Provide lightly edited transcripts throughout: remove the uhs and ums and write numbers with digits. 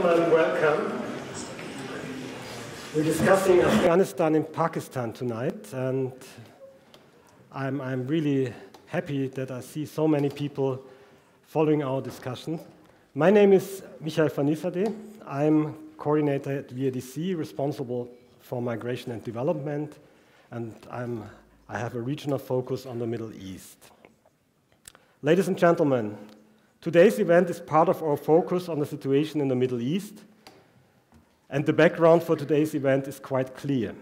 Welcome. We're discussing Afghanistan and Pakistan tonight, and I'm really happy that I see so many people following our discussion. My name is Fanizadeh. I'm coordinator at VIDC, responsible for migration and development, and I have a regional focus on the Middle East. Ladies and gentlemen, today's event is part of our focus on the situation in the Middle East, and the background for today's event is quite clear.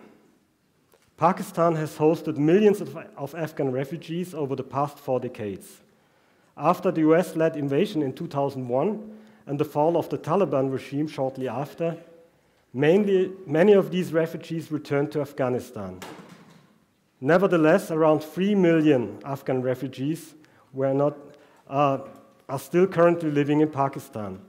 Pakistan has hosted millions of Afghan refugees over the past 4 decades. After the US-led invasion in 2001 and the fall of the Taliban regime shortly after, many of these refugees returned to Afghanistan. Nevertheless, around 3 million Afghan refugees are still currently living in Pakistan,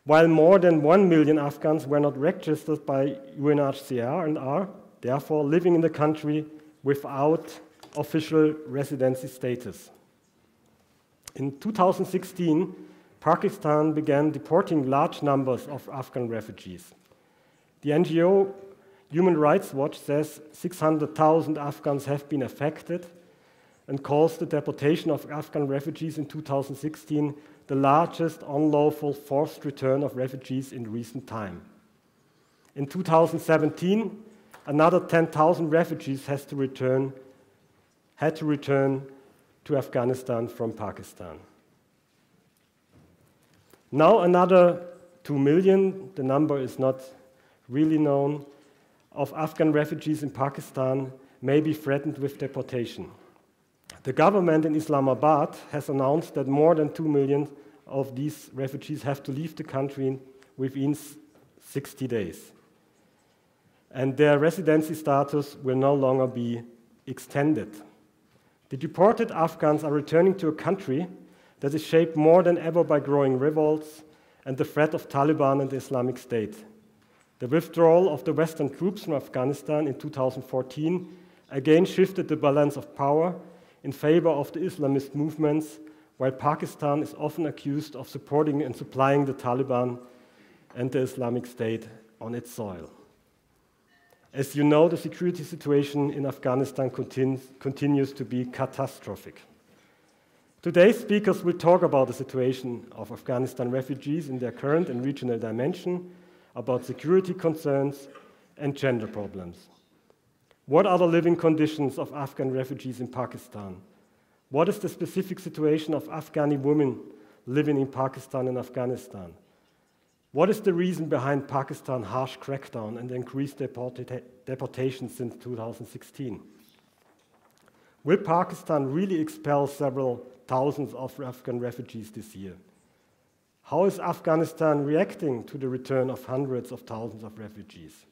while more than 1 million Afghans were not registered by UNHCR and are therefore living in the country without official residency status. In 2016, Pakistan began deporting large numbers of Afghan refugees. The NGO Human Rights Watch says 600,000 Afghans have been affected and calls the deportation of Afghan refugees in 2016 the largest unlawful forced return of refugees in recent time. In 2017, another 10,000 refugees had to return to Afghanistan from Pakistan. Now another 2 million, the number is not really known, of Afghan refugees in Pakistan may be threatened with deportation. The government in Islamabad has announced that more than 2 million of these refugees have to leave the country within 60 days. And their residency status will no longer be extended. The deported Afghans are returning to a country that is shaped more than ever by growing revolts and the threat of Taliban and the Islamic State. The withdrawal of the Western troops from Afghanistan in 2014 again shifted the balance of power in favor of the Islamist movements, while Pakistan is often accused of supporting and supplying the Taliban and the Islamic State on its soil. As you know, the security situation in Afghanistan continues to be catastrophic. Today's speakers will talk about the situation of Afghanistan refugees in their current and regional dimension, about security concerns and gender problems. What are the living conditions of Afghan refugees in Pakistan? What is the specific situation of Afghani women living in Pakistan and Afghanistan? What is the reason behind Pakistan's harsh crackdown and increased deportations since 2016? Will Pakistan really expel several thousands of Afghan refugees this year? How is Afghanistan reacting to the return of hundreds of thousands of refugees?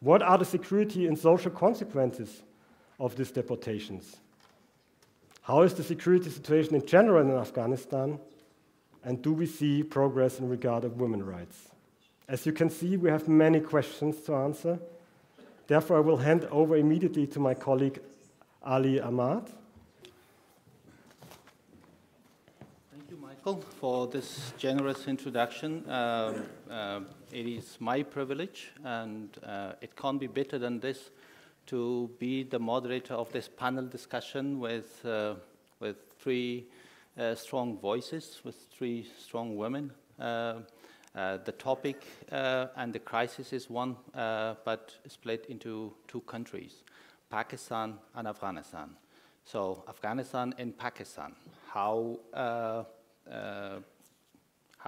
What are the security and social consequences of these deportations? How is the security situation in general in Afghanistan? And do we see progress in regard of women's rights? As you can see, we have many questions to answer. Therefore, I will hand over immediately to my colleague, Ali Ahmad. Thank you, Michael, for this generous introduction. It is my privilege, and it can't be better than this, to be the moderator of this panel discussion with 3 strong voices, with 3 strong women. The topic and the crisis is one, but split into 2 countries, Pakistan and Afghanistan. So Afghanistan and Pakistan, how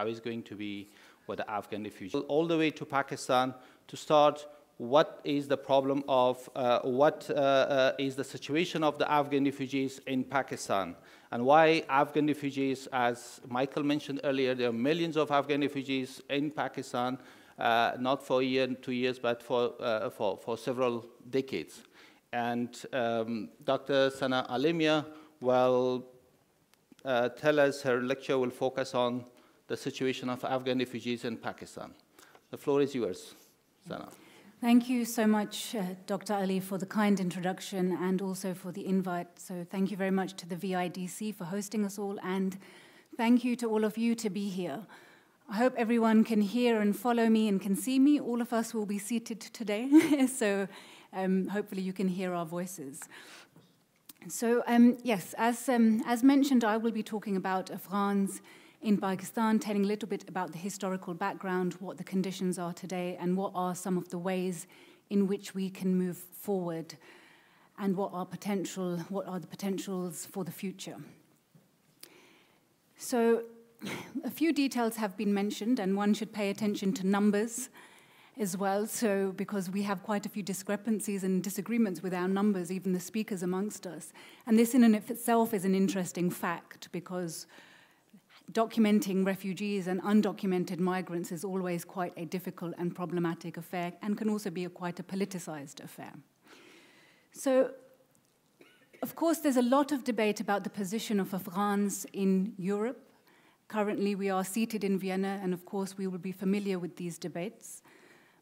is going to be with the Afghan refugees? All the way to Pakistan. To start, what is the problem of, what is the situation of the Afghan refugees in Pakistan? And why Afghan refugees, as Michael mentioned earlier, there are millions of Afghan refugees in Pakistan, not for a year, 2 years, but for several decades. And Dr. Sanaa Alimia will tell us, her lecture will focus on the situation of Afghan refugees in Pakistan. The floor is yours, Sanaa. Thank you so much, Dr. Ali, for the kind introduction and also for the invite. So thank you very much to the VIDC for hosting us all, and thank you to all of you to be here. I hope everyone can hear and follow me and can see me. All of us will be seated today, so hopefully you can hear our voices. So yes, as mentioned, I will be talking about Afghans in Pakistan, telling a little bit about the historical background, what the conditions are today, and what are some of the ways in which we can move forward, and what are the potentials for the future. So a few details have been mentioned, and one should pay attention to numbers as well, so because we have quite a few discrepancies and disagreements with our numbers, even the speakers amongst us. And this in and of itself is an interesting fact, because documenting refugees and undocumented migrants is always quite a difficult and problematic affair, and can also be quite a politicized affair. So, of course, there's a lot of debate about the position of Afghans in Europe. Currently, we are seated in Vienna, and of course, we will be familiar with these debates.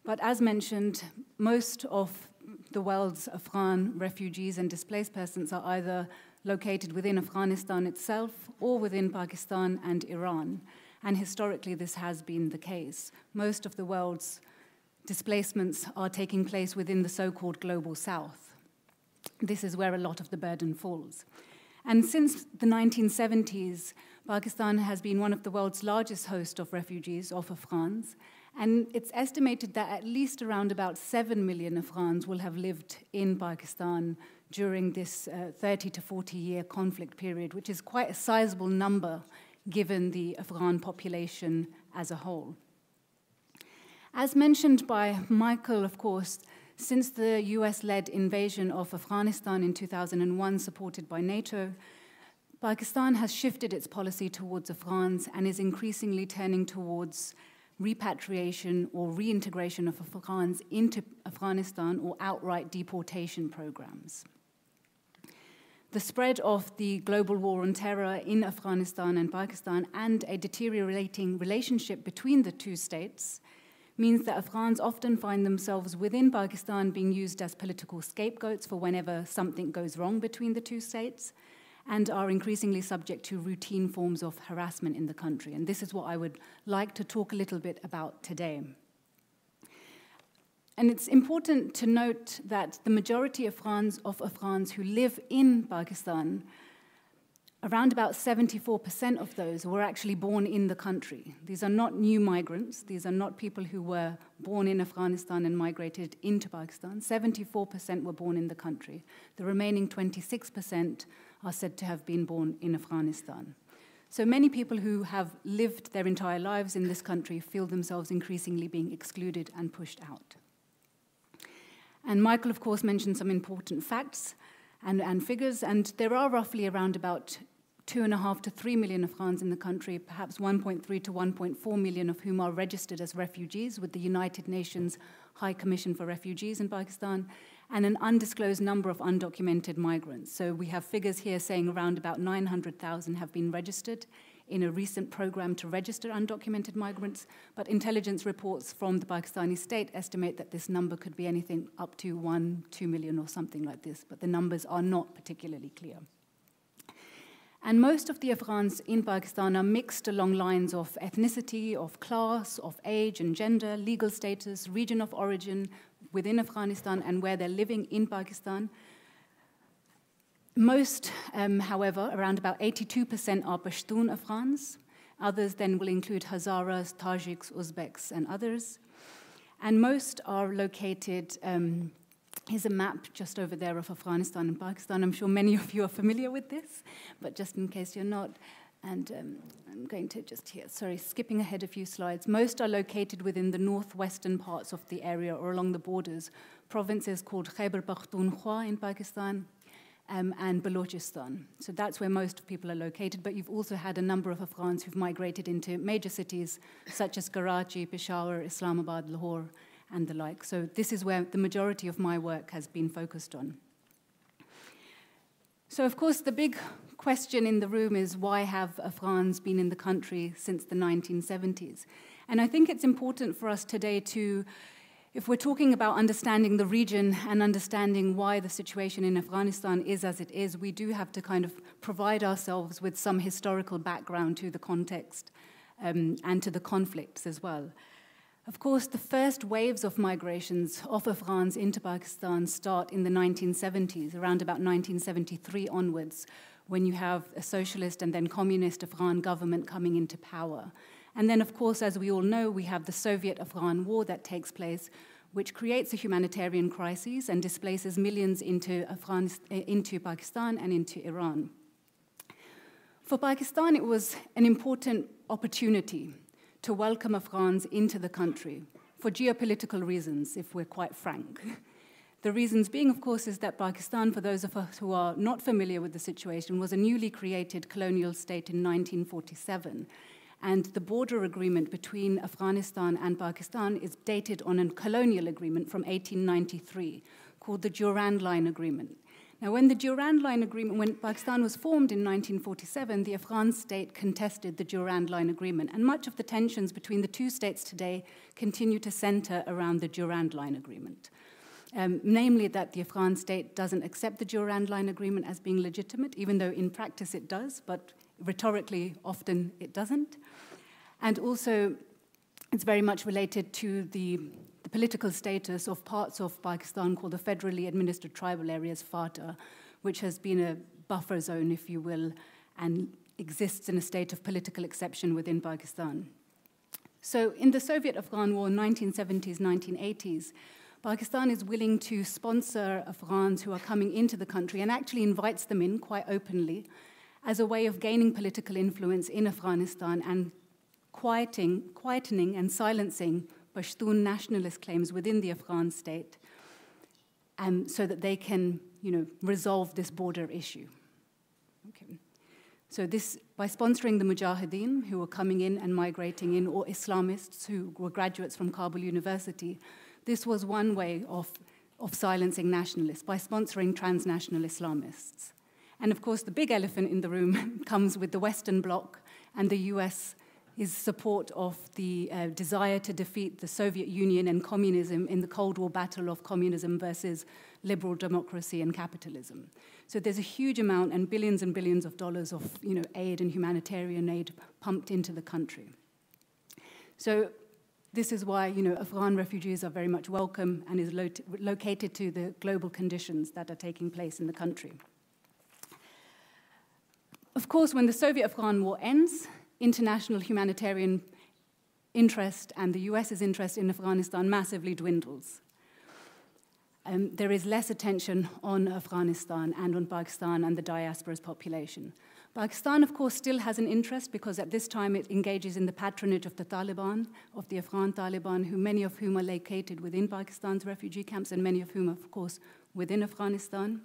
But as mentioned, most of the world's Afghan refugees and displaced persons are either located within Afghanistan itself or within Pakistan and Iran. And historically, this has been the case. Most of the world's displacements are taking place within the so-called global south. This is where a lot of the burden falls. And since the 1970s, Pakistan has been one of the world's largest hosts of refugees, of Afghans, and it's estimated that at least around about 7 million Afghans will have lived in Pakistan during this 30 to 40-year conflict period, which is quite a sizable number given the Afghan population as a whole. As mentioned by Michael, of course, since the US-led invasion of Afghanistan in 2001, supported by NATO, Pakistan has shifted its policy towards Afghans and is increasingly turning towards repatriation or reintegration of Afghans into Afghanistan or outright deportation programs. The spread of the global war on terror in Afghanistan and Pakistan and a deteriorating relationship between the two states means that Afghans often find themselves within Pakistan being used as political scapegoats for whenever something goes wrong between the two states, and are increasingly subject to routine forms of harassment in the country. And this is what I would like to talk a little bit about today. And it's important to note that the majority of Afghans who live in Pakistan, around about 74% of those were actually born in the country. These are not new migrants. These are not people who were born in Afghanistan and migrated into Pakistan. 74% were born in the country. The remaining 26% are said to have been born in Afghanistan. So many people who have lived their entire lives in this country feel themselves increasingly being excluded and pushed out. And Michael, of course, mentioned some important facts and figures, and there are roughly around about 2.5 to 3 million Afghans in the country, perhaps 1.3 to 1.4 million of whom are registered as refugees with the United Nations High Commission for Refugees in Pakistan, and an undisclosed number of undocumented migrants. So we have figures here saying around about 900,000 have been registered in a recent program to register undocumented migrants, but intelligence reports from the Pakistani state estimate that this number could be anything up to 1-2 million or something like this, but the numbers are not particularly clear. And most of the Afghans in Pakistan are mixed along lines of ethnicity, of class, of age and gender, legal status, region of origin within Afghanistan, and where they're living in Pakistan. Most, however, around about 82% are Pashtun Afghans. Others then will include Hazaras, Tajiks, Uzbeks, and others. And most are located, here's a map just over there of Afghanistan and Pakistan. I'm sure many of you are familiar with this, but just in case you're not, and I'm going to just here, sorry, skipping ahead a few slides. Most are located within the northwestern parts of the area or along the borders, provinces called Khyber Pakhtunkhwa in Pakistan, and Balochistan. So that's where most people are located, but you've also had a number of Afghans who've migrated into major cities such as Karachi, Peshawar, Islamabad, Lahore, and the like. So this is where the majority of my work has been focused on. So of course the big question in the room is, why have Afghans been in the country since the 1970s? And I think it's important for us today to, if we're talking about understanding the region and understanding why the situation in Afghanistan is as it is, we do have to kind of provide ourselves with some historical background to the context and to the conflicts as well. Of course, the first waves of migrations of Afghans into Pakistan start in the 1970s, around about 1973 onwards, when you have a socialist and then communist Afghan government coming into power. And then, of course, as we all know, we have the Soviet-Afghan war that takes place, which creates a humanitarian crisis and displaces millions into Pakistan and into Iran. For Pakistan, it was an important opportunity to welcome Afghans into the country for geopolitical reasons, if we're quite frank. The reasons being, of course, is that Pakistan, for those of us who are not familiar with the situation, was a newly created colonial state in 1947. And the border agreement between Afghanistan and Pakistan is dated on a colonial agreement from 1893 called the Durand Line Agreement. Now, when the Durand Line Agreement, when Pakistan was formed in 1947, the Afghan state contested the Durand Line Agreement, and much of the tensions between the two states today continue to center around the Durand Line Agreement. Namely that the Afghan state doesn't accept the Durand Line Agreement as being legitimate, even though in practice it does, but rhetorically often it doesn't. And also, it's very much related to the political status of parts of Pakistan called the Federally Administered Tribal Areas, FATA, which has been a buffer zone, if you will, and exists in a state of political exception within Pakistan. So in the Soviet-Afghan War in 1970s, 1980s, Pakistan is willing to sponsor Afghans who are coming into the country and actually invites them in quite openly as a way of gaining political influence in Afghanistan and quietening and silencing Pashtun nationalist claims within the Afghan state, so that they can, resolve this border issue. Okay. So this, by sponsoring the Mujahideen who were coming in and migrating in, or Islamists who were graduates from Kabul University, this was one way of silencing nationalists, by sponsoring transnational Islamists. And of course, the big elephant in the room comes with the Western Bloc and the US his support of the desire to defeat the Soviet Union and communism in the Cold War battle of communism versus liberal democracy and capitalism. So there's a huge amount and billions of dollars of aid and humanitarian aid pumped into the country. So this is why Afghan refugees are very much welcome and is located to the global conditions that are taking place in the country. Of course, when the Soviet-Afghan War ends, international humanitarian interest and the US's interest in Afghanistan massively dwindles. There is less attention on Afghanistan and on Pakistan and the diaspora's population. Pakistan, of course, still has an interest because at this time it engages in the patronage of the Taliban, of the Afghan Taliban, many of whom are located within Pakistan's refugee camps and many of whom, of course, within Afghanistan.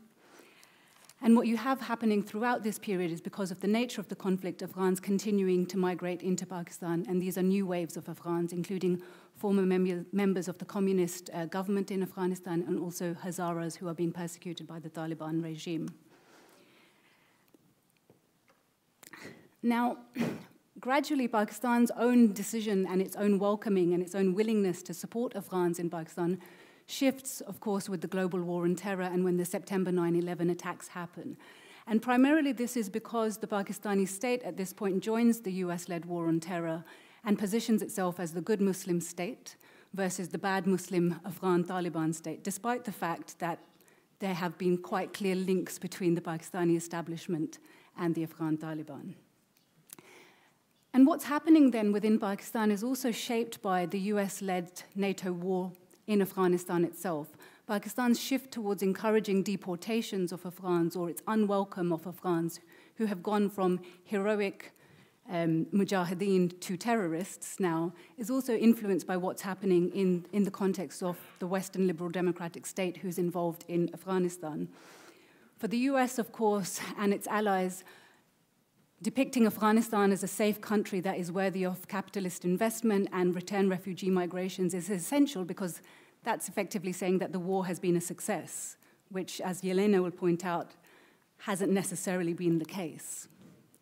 And what you have happening throughout this period is because of the nature of the conflict, Afghans continuing to migrate into Pakistan, and these are new waves of Afghans, including former members of the communist government in Afghanistan and also Hazaras who are being persecuted by the Taliban regime. Now, gradually Pakistan's own decision and its own welcoming and its own willingness to support Afghans in Pakistan shifts, of course, with the global war on terror and when the September 9/11 attacks happen. And primarily this is because the Pakistani state at this point joins the US-led war on terror and positions itself as the good Muslim state versus the bad Muslim Afghan Taliban state, despite the fact that there have been quite clear links between the Pakistani establishment and the Afghan Taliban. And what's happening then within Pakistan is also shaped by the US-led NATO war in Afghanistan itself. Pakistan's shift towards encouraging deportations of Afghans or its unwelcome of Afghans who have gone from heroic mujahideen to terrorists now is also influenced by what's happening in the context of the Western liberal democratic state who's involved in Afghanistan. For the US, of course, and its allies, depicting Afghanistan as a safe country that is worthy of capitalist investment and return refugee migrations is essential because that's effectively saying that the war has been a success, which, as Jelena will point out, hasn't necessarily been the case,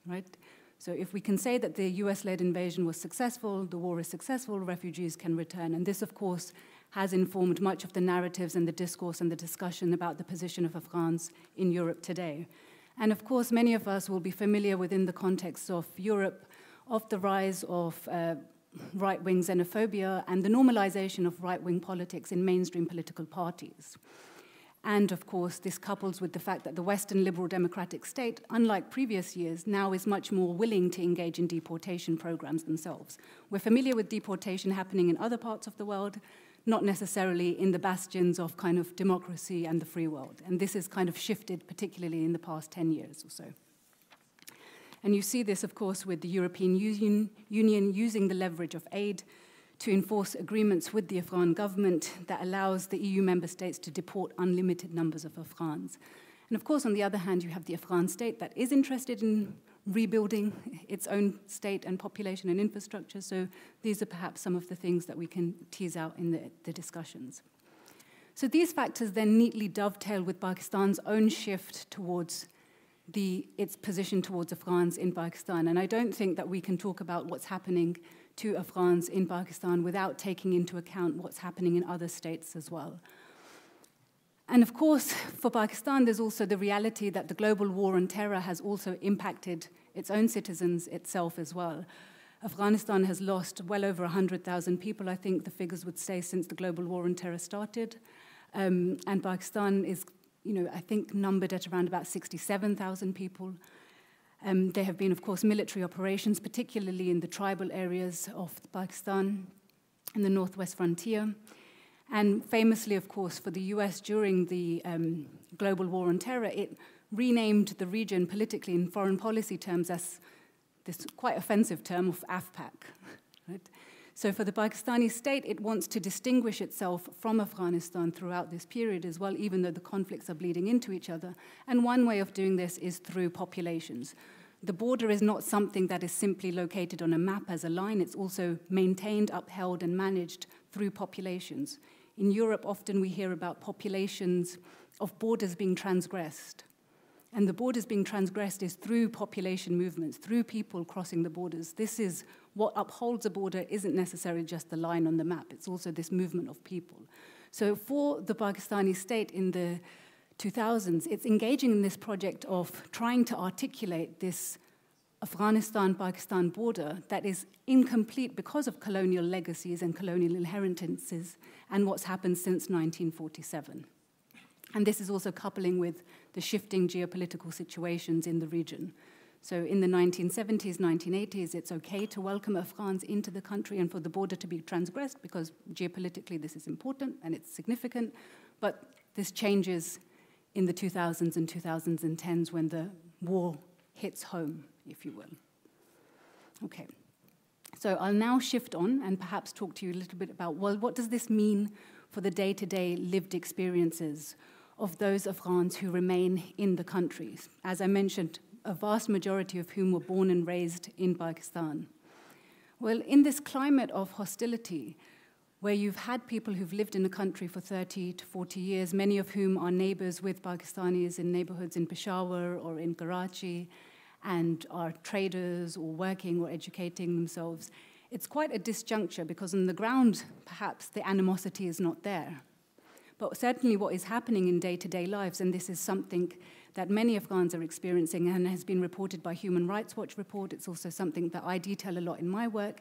right? So if we can say that the US-led invasion was successful, the war is successful, refugees can return. And this, of course, has informed much of the narratives and the discourse and the discussion about the position of Afghans in Europe today. And of course, many of us will be familiar within the context of Europe of the rise of right-wing xenophobia and the normalization of right-wing politics in mainstream political parties. And of course, this couples with the fact that the Western liberal democratic state, unlike previous years, now is much more willing to engage in deportation programs themselves. We're familiar with deportation happening in other parts of the world, not necessarily in the bastions of kind of democracy and the free world. And this has kind of shifted, particularly in the past 10 years or so. And you see this, of course, with the European Union using the leverage of aid to enforce agreements with the Afghan government that allows the EU member states to deport unlimited numbers of Afghans. And of course, on the other hand, you have the Afghan state that is interested in rebuilding its own state and population and infrastructure. So these are perhaps some of the things that we can tease out in the discussions. So these factors then neatly dovetail with Pakistan's own shift towards its position towards Afghans in Pakistan. And I don't think that we can talk about what's happening to Afghans in Pakistan without taking into account what's happening in other states as well. And of course, for Pakistan, there's also the reality that the global war on terror has also impacted its own citizens itself as well. Afghanistan has lost well over 100,000 people, I think the figures would say, since the global war on terror started. And Pakistan is, I think numbered at around about 67,000 people. There have been, of course, military operations, particularly in the tribal areas of Pakistan and the northwest frontier. And famously, of course, for the US during the global war on terror, it renamed the region politically in foreign policy terms as this quite offensive term of AFPAC. Right? So for the Pakistani state, it wants to distinguish itself from Afghanistan throughout this period as well, even though the conflicts are bleeding into each other. And one way of doing this is through populations. The border is not something that is simply located on a map as a line. It's also maintained, upheld, and managed through populations. In Europe, often we hear about populations of borders being transgressed. And the borders being transgressed is through population movements, through people crossing the borders. This is what upholds a border isn't necessarily just the line on the map. It's also this movement of people. So for the Pakistani state in the 2000s, it's engaging in this project of trying to articulate this Afghanistan-Pakistan border that is incomplete because of colonial legacies and colonial inheritances and what's happened since 1947. And this is also coupling with the shifting geopolitical situations in the region. So in the 1970s, 1980s, it's okay to welcome Afghans into the country and for the border to be transgressed because geopolitically this is important and it's significant. But this changes in the 2000s and 2010s when the war hits home, if you will. Okay. So I'll now shift on and perhaps talk to you a little bit about, well, what does this mean for the day-to-day lived experiences of those Afghans who remain in the countries? As I mentioned, a vast majority of whom were born and raised in Pakistan. Well, in this climate of hostility, where you've had people who've lived in the country for 30 to 40 years, many of whom are neighbors with Pakistanis in neighborhoods in Peshawar or in Karachi, and are traders or working or educating themselves, it's quite a disjuncture because on the ground, perhaps the animosity is not there. But certainly what is happening in day-to-day lives, and this is something that many Afghans are experiencing and has been reported by Human Rights Watch report, it's also something that I detail a lot in my work,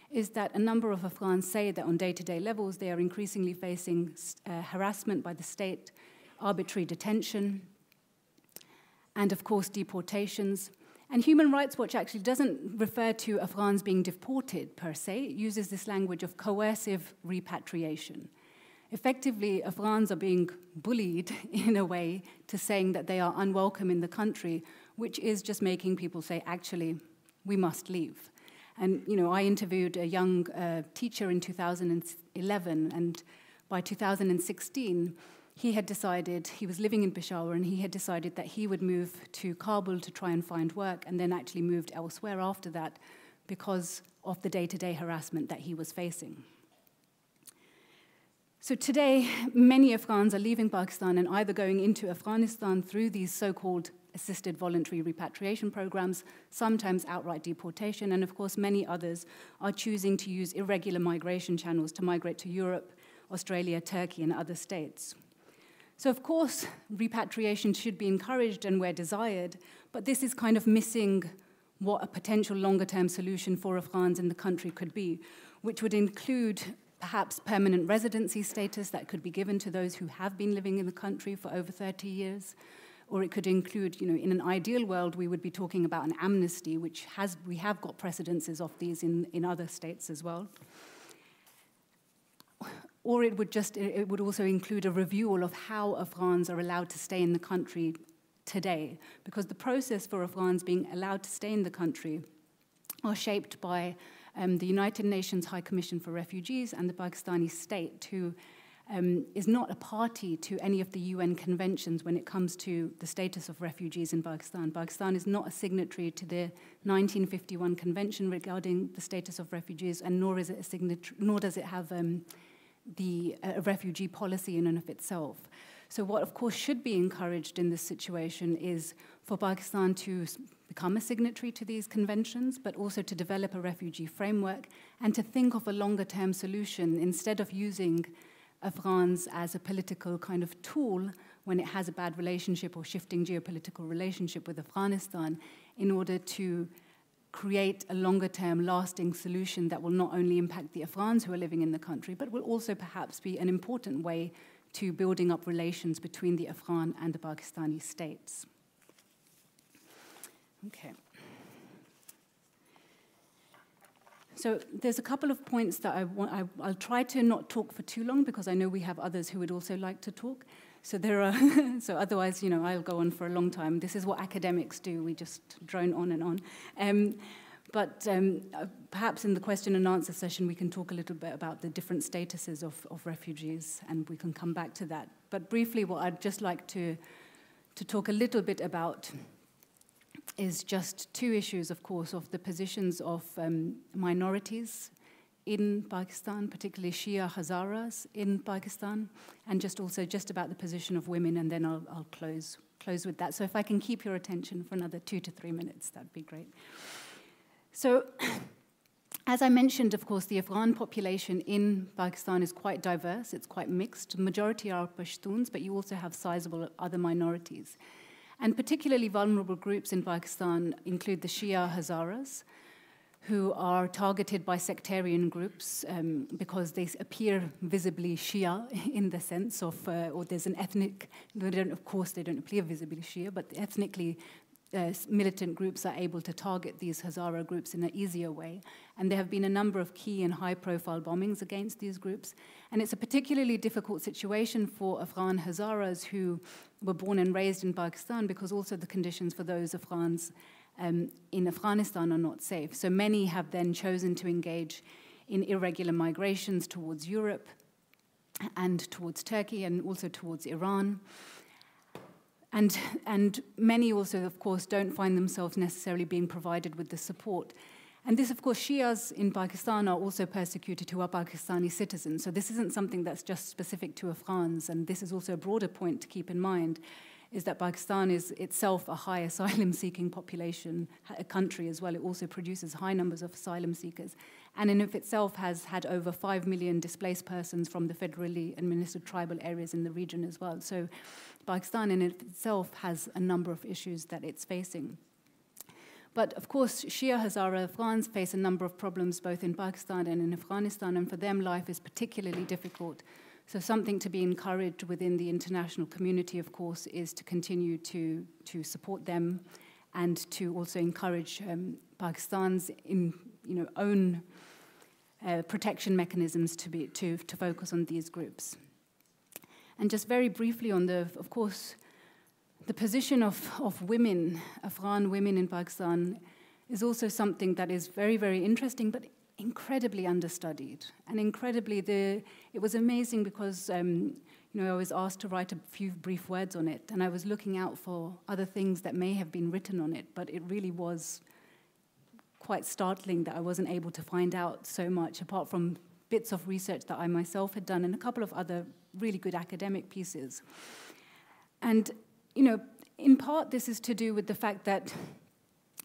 is that a number of Afghans say that on day-to-day levels they are increasingly facing harassment by the state, arbitrary detention, and of course deportations. And Human Rights Watch actually doesn't refer to Afghans being deported per se, it uses this language of coercive repatriation. Effectively, Afghans are being bullied in a way to saying that they are unwelcome in the country, which is just making people say, actually, we must leave. And, I interviewed a young teacher in 2011, and by 2016, he had decided, he was living in Peshawar, and he had decided that he would move to Kabul to try and find work, and then actually moved elsewhere after that because of the day-to-day harassment that he was facing. So today, many Afghans are leaving Pakistan and either going into Afghanistan through these so-called assisted voluntary repatriation programs, sometimes outright deportation, and of course many others are choosing to use irregular migration channels to migrate to Europe, Australia, Turkey, and other states. So of course, repatriation should be encouraged and where desired, but this is kind of missing what a potential longer-term solution for Afghans in the country could be, which would include perhaps permanent residency status that could be given to those who have been living in the country for over 30 years. Or it could include, in an ideal world, we would be talking about an amnesty, which we have got precedences of these in other states as well. Or it would also include a review of how Afghans are allowed to stay in the country today, because the process for Afghans being allowed to stay in the country are shaped by the United Nations High Commission for Refugees and the Pakistani state, who is not a party to any of the UN conventions when it comes to the status of refugees in Pakistan. Pakistan is not a signatory to the 1951 convention regarding the status of refugees, and nor does it have a refugee policy in and of itself. So what, of course, should be encouraged in this situation is for Pakistan to become a signatory to these conventions, but also to develop a refugee framework and to think of a longer-term solution instead of using Afghans as a political kind of tool when it has a bad relationship or shifting geopolitical relationship with Afghanistan, in order to create a longer-term, lasting solution that will not only impact the Afghans who are living in the country, but will also perhaps be an important way to building up relations between the Afghan and the Pakistani states. Okay. So there's a couple of points that I'll try to not talk for too long, because I know we have others who would also like to talk. So so otherwise, I'll go on for a long time. This is what academics do. We just drone on and on. But perhaps in the question and answer session, we can talk a little bit about the different statuses of refugees, and we can come back to that. But briefly, what I'd just like to talk a little bit about is just two issues, of course, of the positions of minorities in Pakistan, particularly Shia Hazaras in Pakistan, and just about the position of women, and then I'll close with that. So if I can keep your attention for another 2 to 3 minutes, that'd be great. So, as I mentioned, of course, the Afghan population in Pakistan is quite diverse. It's quite mixed. The majority are Pashtuns, but you also have sizable other minorities. And particularly vulnerable groups in Pakistan include the Shia Hazaras, who are targeted by sectarian groups because they appear visibly Shia in the sense of, or there's an ethnic, of course they don't appear visibly Shia, but ethnically militant groups are able to target these Hazara groups in an easier way. And there have been a number of key and high-profile bombings against these groups. And it's a particularly difficult situation for Afghan Hazaras who were born and raised in Pakistan, because also the conditions for those Afghans in Afghanistan are not safe. So many have then chosen to engage in irregular migrations towards Europe and towards Turkey and also towards Iran. And many also, of course, don't find themselves necessarily being provided with the support. And this, of course, Shias in Pakistan are also persecuted who are Pakistani citizens. So this isn't something that's just specific to Afghans. And this is also a broader point to keep in mind, is that Pakistan is itself a high asylum-seeking population, a country as well. It also produces high numbers of asylum seekers. And in of itself has had over 5 million displaced persons from the federally administered tribal areas in the region as well. So Pakistan in itself has a number of issues that it's facing. But of course, Shia Hazara Afghans face a number of problems both in Pakistan and in Afghanistan, and for them life is particularly difficult. So something to be encouraged within the international community, of course, is to continue to support them and to also encourage Pakistan's own protection mechanisms to focus on these groups. And just very briefly on of course, the position of women, Afghan women in Pakistan, is also something that is very, very interesting, but incredibly understudied. And it was amazing because, I was asked to write a few brief words on it, and I was looking out for other things that may have been written on it, but it really was quite startling that I wasn't able to find out so much, apart from bits of research that I myself had done and a couple of other really good academic pieces. And, in part this is to do with the fact that,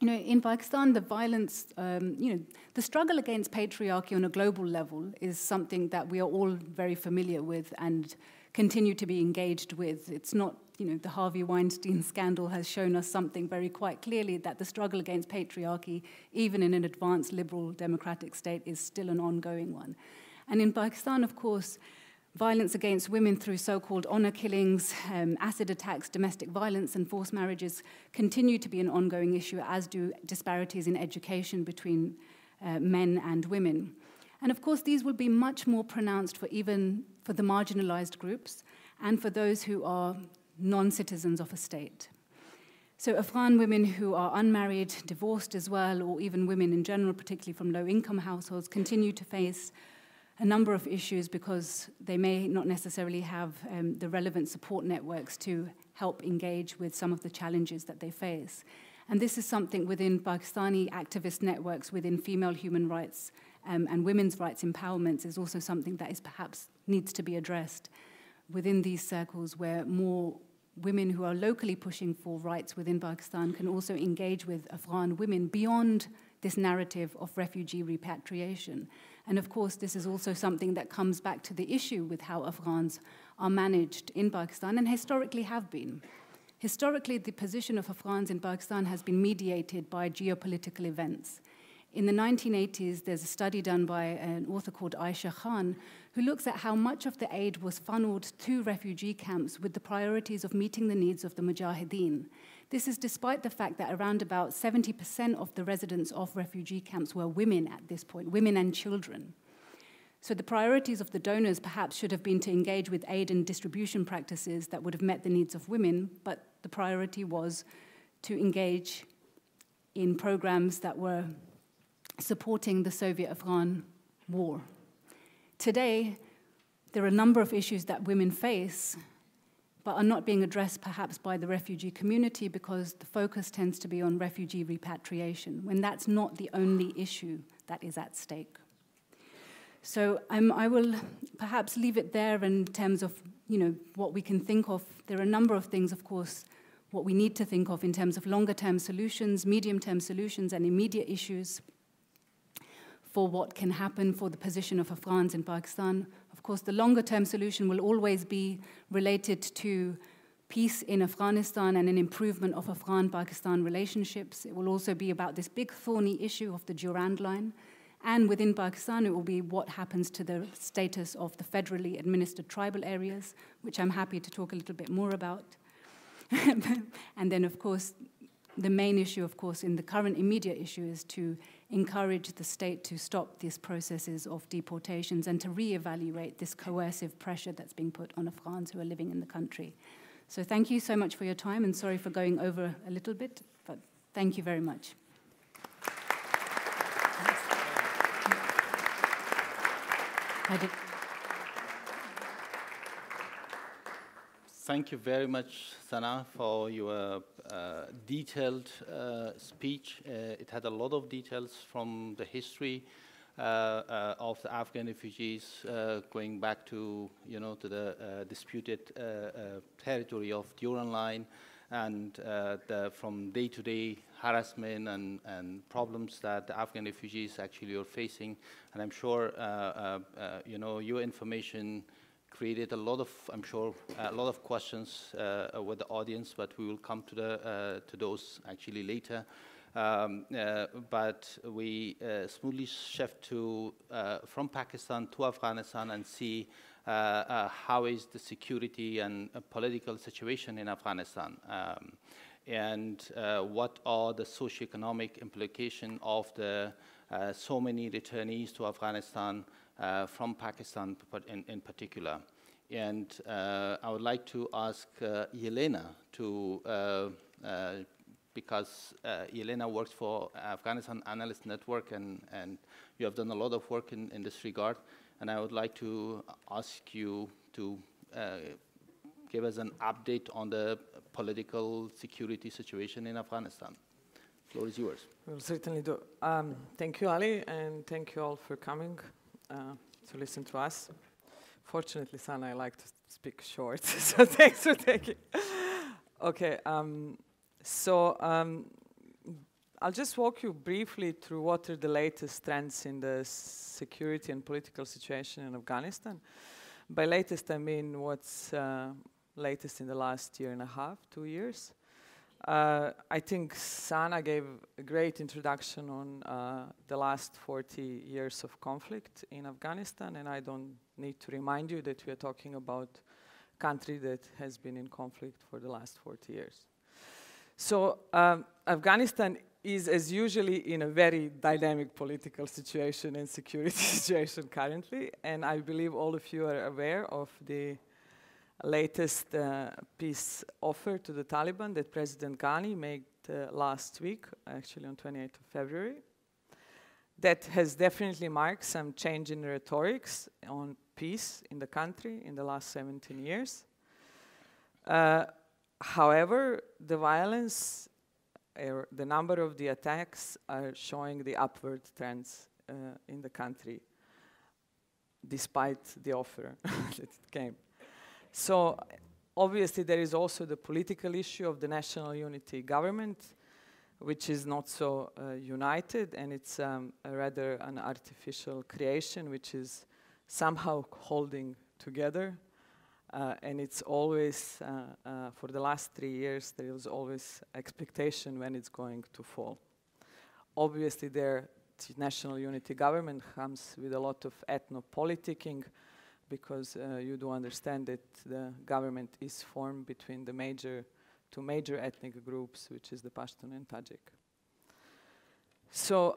in Pakistan, the violence, the struggle against patriarchy on a global level is something that we are all very familiar with and continue to be engaged with. It's not the Harvey Weinstein scandal has shown us something very quite clearly, that the struggle against patriarchy, even in an advanced liberal democratic state, is still an ongoing one. And in Pakistan, of course, violence against women through so-called honor killings, acid attacks, domestic violence, and forced marriages continue to be an ongoing issue, as do disparities in education between men and women. And of course, these will be much more pronounced for the marginalized groups and for those who are non-citizens of a state. So Afghan women who are unmarried, divorced as well, or even women in general, particularly from low-income households, continue to face a number of issues because they may not necessarily have the relevant support networks to help engage with some of the challenges that they face. And this is something within Pakistani activist networks, within female human rights and women's rights empowerment, is also something that is perhaps needs to be addressed within these circles, where more women who are locally pushing for rights within Pakistan can also engage with Afghan women beyond this narrative of refugee repatriation. And of course, this is also something that comes back to the issue with how Afghans are managed in Pakistan and historically have been. Historically, the position of Afghans in Pakistan has been mediated by geopolitical events. In the 1980s, there's a study done by an author called Aisha Khan, who looks at how much of the aid was funneled to refugee camps with the priorities of meeting the needs of the Mujahideen. This is despite the fact that around about 70% of the residents of refugee camps were women at this point, women and children. So the priorities of the donors perhaps should have been to engage with aid and distribution practices that would have met the needs of women, but the priority was to engage in programs that were supporting the Soviet-Afghan war. Today, there are a number of issues that women face, but are not being addressed perhaps by the refugee community because the focus tends to be on refugee repatriation, when that's not the only issue that is at stake. So I will perhaps leave it there in terms of what we can think of. There are a number of things, of course, what we need to think of in terms of longer-term solutions, medium-term solutions, and immediate issues for what can happen for the position of Afghans in Pakistan. Of course, the longer-term solution will always be related to peace in Afghanistan and an improvement of Afghan-Pakistan relationships. It will also be about this big thorny issue of the Durand Line. And within Pakistan, it will be what happens to the status of the federally administered tribal areas, which I'm happy to talk a little bit more about. And then, of course, the main issue, of course, in the current immediate issue is to encourage the state to stop these processes of deportations and to reevaluate this coercive pressure that's being put on Afghans who are living in the country. So thank you so much for your time, and sorry for going over a little bit, but thank you very much. Thank you very much, Sanaa, for your detailed speech. It had a lot of details from the history of the Afghan refugees, going back to to the disputed territory of Durand Line, and from day-to-day harassment and problems that the Afghan refugees actually are facing. And I'm sure your information created a lot of questions with the audience, but we will come to those actually later. But we smoothly shift to from Pakistan to Afghanistan and see how is the security and political situation in Afghanistan, and what are the socioeconomic implications of the so many returnees to Afghanistan from Pakistan in particular. And I would like to ask Jelena to, because Jelena works for Afghanistan Analysts Network, and you have done a lot of work in this regard. And I would like to ask you to give us an update on the political security situation in Afghanistan. The floor is yours. We'll certainly do. Thank you, Ali, and thank you all for coming to listen to us. Fortunately, Sanaa, I like to speak short, so thanks for taking. Okay, I'll just walk you briefly through what are the latest trends in the security and political situation in Afghanistan. By latest, I mean what's latest in the last year and a half, 2 years. I think Sanaa gave a great introduction on the last 40 years of conflict in Afghanistan, and I don't need to remind you that we are talking about a country that has been in conflict for the last 40 years. So Afghanistan is, as usually, in a very dynamic political situation and security situation currently, and I believe all of you are aware of the latest peace offer to the Taliban that President Ghani made last week, actually on 28th of February. That has definitely marked some change in rhetorics on peace in the country in the last 17 years. However, the violence, the number of the attacks are showing the upward trends in the country, despite the offer that it came. So obviously there is also the political issue of the national unity government, which is not so united, and it's rather an artificial creation which is somehow holding together. And it's always, for the last 3 years, there was always expectation when it's going to fall. Obviously the national unity government comes with a lot of ethno-politicking, because you do understand that the government is formed between the two major ethnic groups, which is the Pashtun and Tajik. So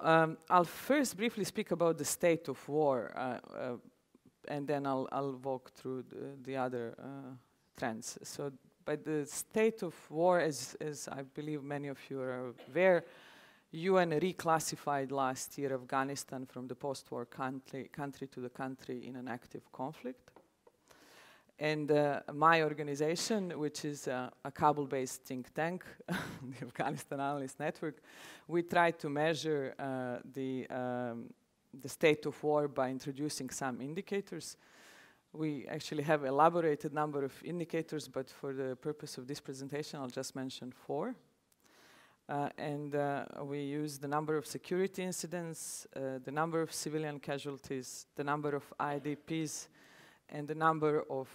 I'll first briefly speak about the state of war, and then I'll walk through the other trends. So by the state of war, as I believe many of you are aware, UN reclassified last year Afghanistan from the post-war country to the country in an active conflict. And my organization, which is a Kabul-based think tank, the Afghanistan Analysts Network, we try to measure the state of war by introducing some indicators. We actually have elaborated number of indicators, but for the purpose of this presentation, I'll just mention 4. And we use the number of security incidents, the number of civilian casualties, the number of IDPs, and the number of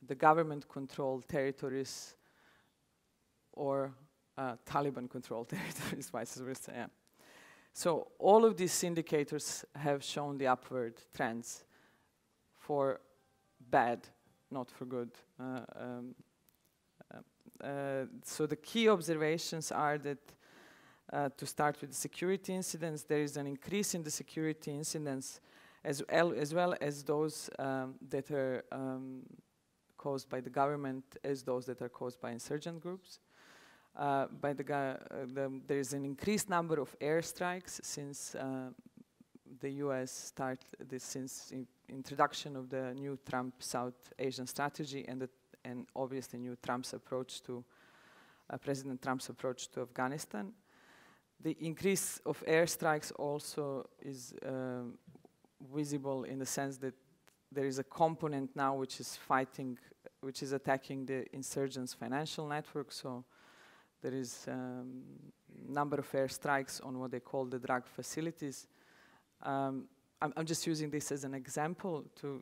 the government-controlled territories or Taliban-controlled territories, vice versa. Yeah. So all of these indicators have shown the upward trends for bad, not for good. So the key observations are that, to start with the security incidents, there is an increase in the security incidents as well as those that are caused by the government as those that are caused by insurgent groups. There is an increased number of airstrikes since the US started since introduction of the new Trump South Asian strategy and obviously new Trump's approach to President Trump's approach to Afghanistan. The increase of airstrikes also is visible in the sense that there is a component now which is attacking the insurgents' financial network. So there is number of airstrikes on what they call the drug facilities. I'm just using this as an example to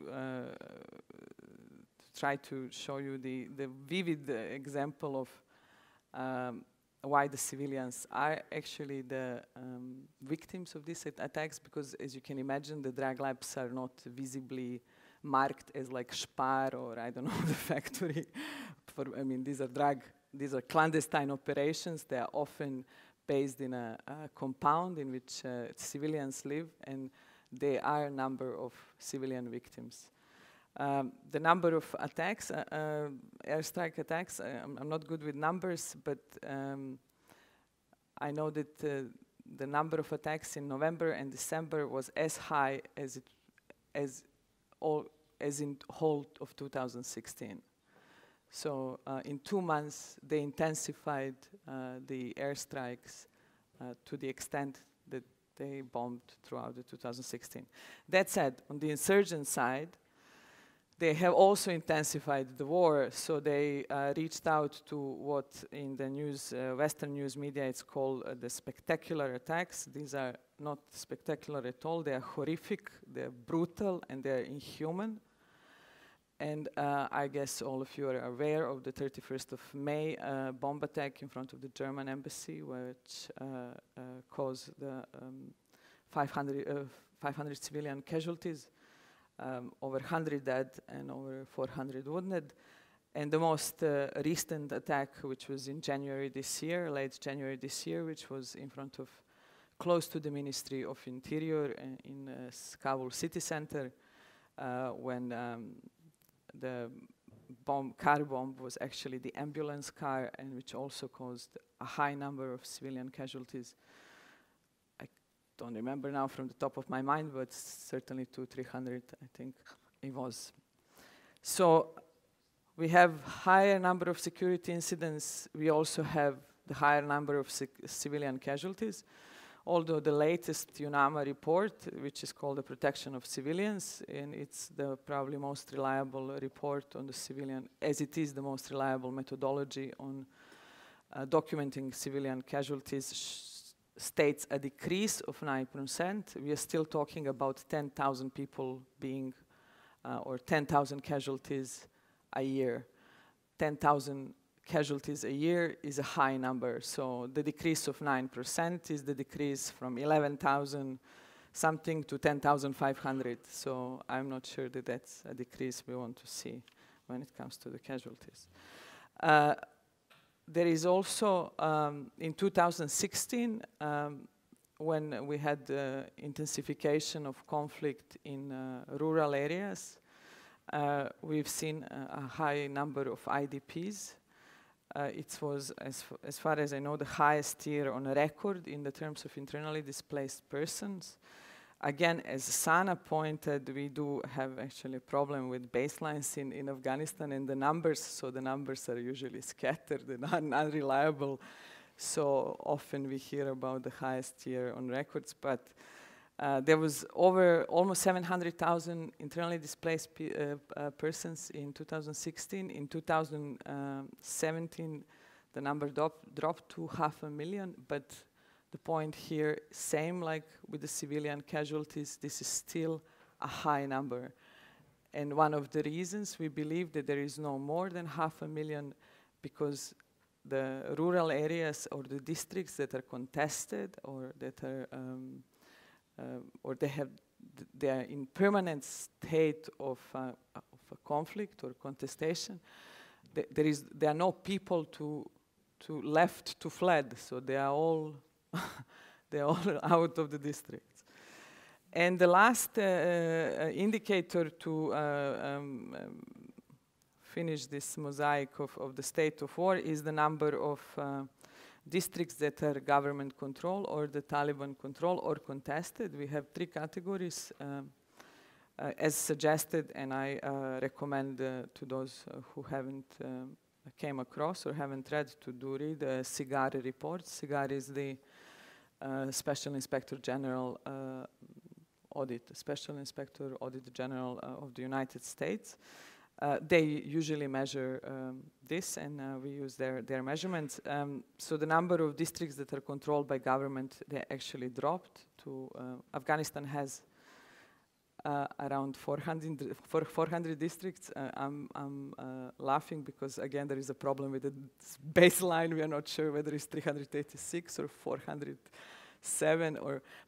try to show you the vivid example of why the civilians are actually the victims of these attacks, because as you can imagine, the drug labs are not visibly marked as like Spar or I don't know, the factory. I mean, these are clandestine operations. They are often based in a compound in which civilians live, and there are a number of civilian victims. The number of attacks, airstrike attacks, I'm not good with numbers, but I know that the number of attacks in November and December was as high as in whole of 2016. So in 2 months, they intensified the airstrikes to the extent that they bombed throughout the 2016. That said, on the insurgent side, they have also intensified the war. So they reached out to what in the news, Western news media, it's called the spectacular attacks. These are not spectacular at all. They are horrific, they're brutal, and they're inhuman. And I guess all of you are aware of the 31st of May bomb attack in front of the German embassy, which caused the 500 civilian casualties, over 100 dead and over 400 wounded. And the most recent attack, which was in January this year, late January this year, which was in front of, close to the Ministry of Interior in Kabul city center, when the car bomb was actually the ambulance car, and which also caused a high number of civilian casualties. I don't remember now from the top of my mind, but certainly 200-300, I think it was. So we have higher number of security incidents. We also have the higher number of civilian casualties. Although the latest UNAMA report, which is called the Protection of Civilians, and it's the probably most reliable report on the civilian, as it is the most reliable methodology on documenting civilian casualties, states a decrease of 9%. We are still talking about 10,000 people being, or 10,000 casualties a year. 10,000 casualties a year is a high number. So the decrease of 9% is the decrease from 11,000 something to 10,500. So I'm not sure that that's a decrease we want to see when it comes to the casualties. There is also, in 2016, when we had the intensification of conflict in rural areas, we've seen a high number of IDPs. It was, as far as I know, the highest year on record in the terms of internally displaced persons. Again, as Sanaa pointed, we do have actually a problem with baselines in Afghanistan and the numbers, so the numbers are usually scattered and unreliable. So often we hear about the highest year on records, but there was over almost 700,000 internally displaced persons in 2016. In 2017, the number dropped to 500,000, but the point here, same like with the civilian casualties, this is still a high number. And one of the reasons we believe that there is no more than 500,000 because the rural areas or the districts that are contested or that are or they are in permanent state of a conflict or contestation. There are no people left to fled, so they are all they are all out of the districts. And the last indicator to finish this mosaic of the state of war is the number of districts that are government control or the Taliban control or contested. We have three categories as suggested, and I recommend to those who haven't came across or haven't read to do read the SIGAR report. SIGAR is the Special Inspector General Special Inspector Auditor General of the United States. They usually measure this, and we use their measurements. So the number of districts that are controlled by government, they actually dropped to, Afghanistan has around 400 districts. I'm laughing because, again, there is a problem with the baseline. We are not sure whether it's 386 or 407,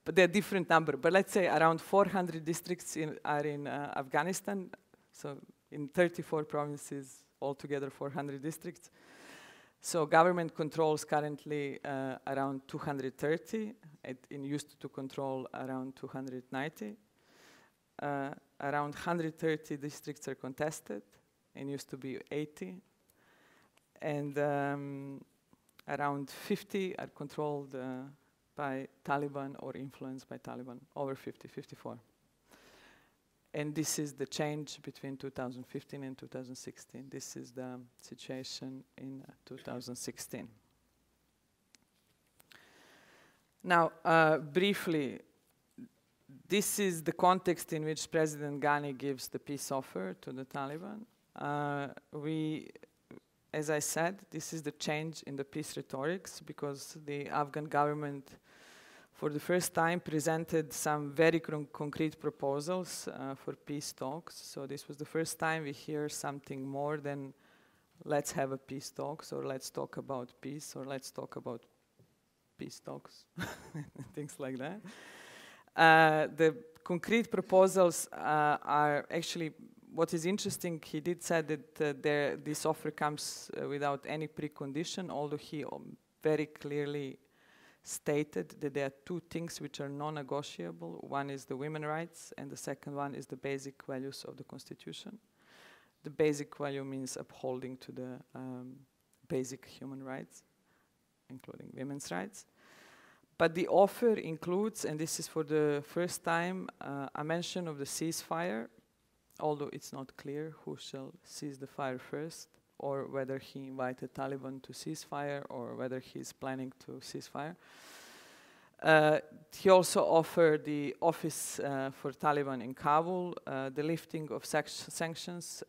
but they're different number. But let's say around 400 districts are in Afghanistan. So in 34 provinces, altogether 400 districts. So government controls currently around 230. It used to control around 290. Around 130 districts are contested, and used to be 80. And around 50 are controlled by Taliban or influenced by Taliban, over 50, 54. And this is the change between 2015 and 2016. This is the situation in 2016. Now, briefly, this is the context in which President Ghani gives the peace offer to the Taliban. As I said, this is the change in the peace rhetorics because the Afghan government for the first time presented some very concrete proposals for peace talks. So this was the first time we hear something more than let's have a peace talks, or let's talk about peace, or let's talk about peace talks, things like that. The concrete proposals are actually, what is interesting, he did say that this offer comes without any precondition, although he very clearly stated that there are two things which are non-negotiable. One is the women's rights, and the second one is the basic values of the Constitution. The basic value means upholding to the basic human rights, including women's rights. But the offer includes, and this is for the first time, a mention of the ceasefire, although it's not clear who shall cease the fire first, or whether he invited Taliban to ceasefire, or whether he's planning to ceasefire. He also offered the office for Taliban in Kabul, the lifting of sanctions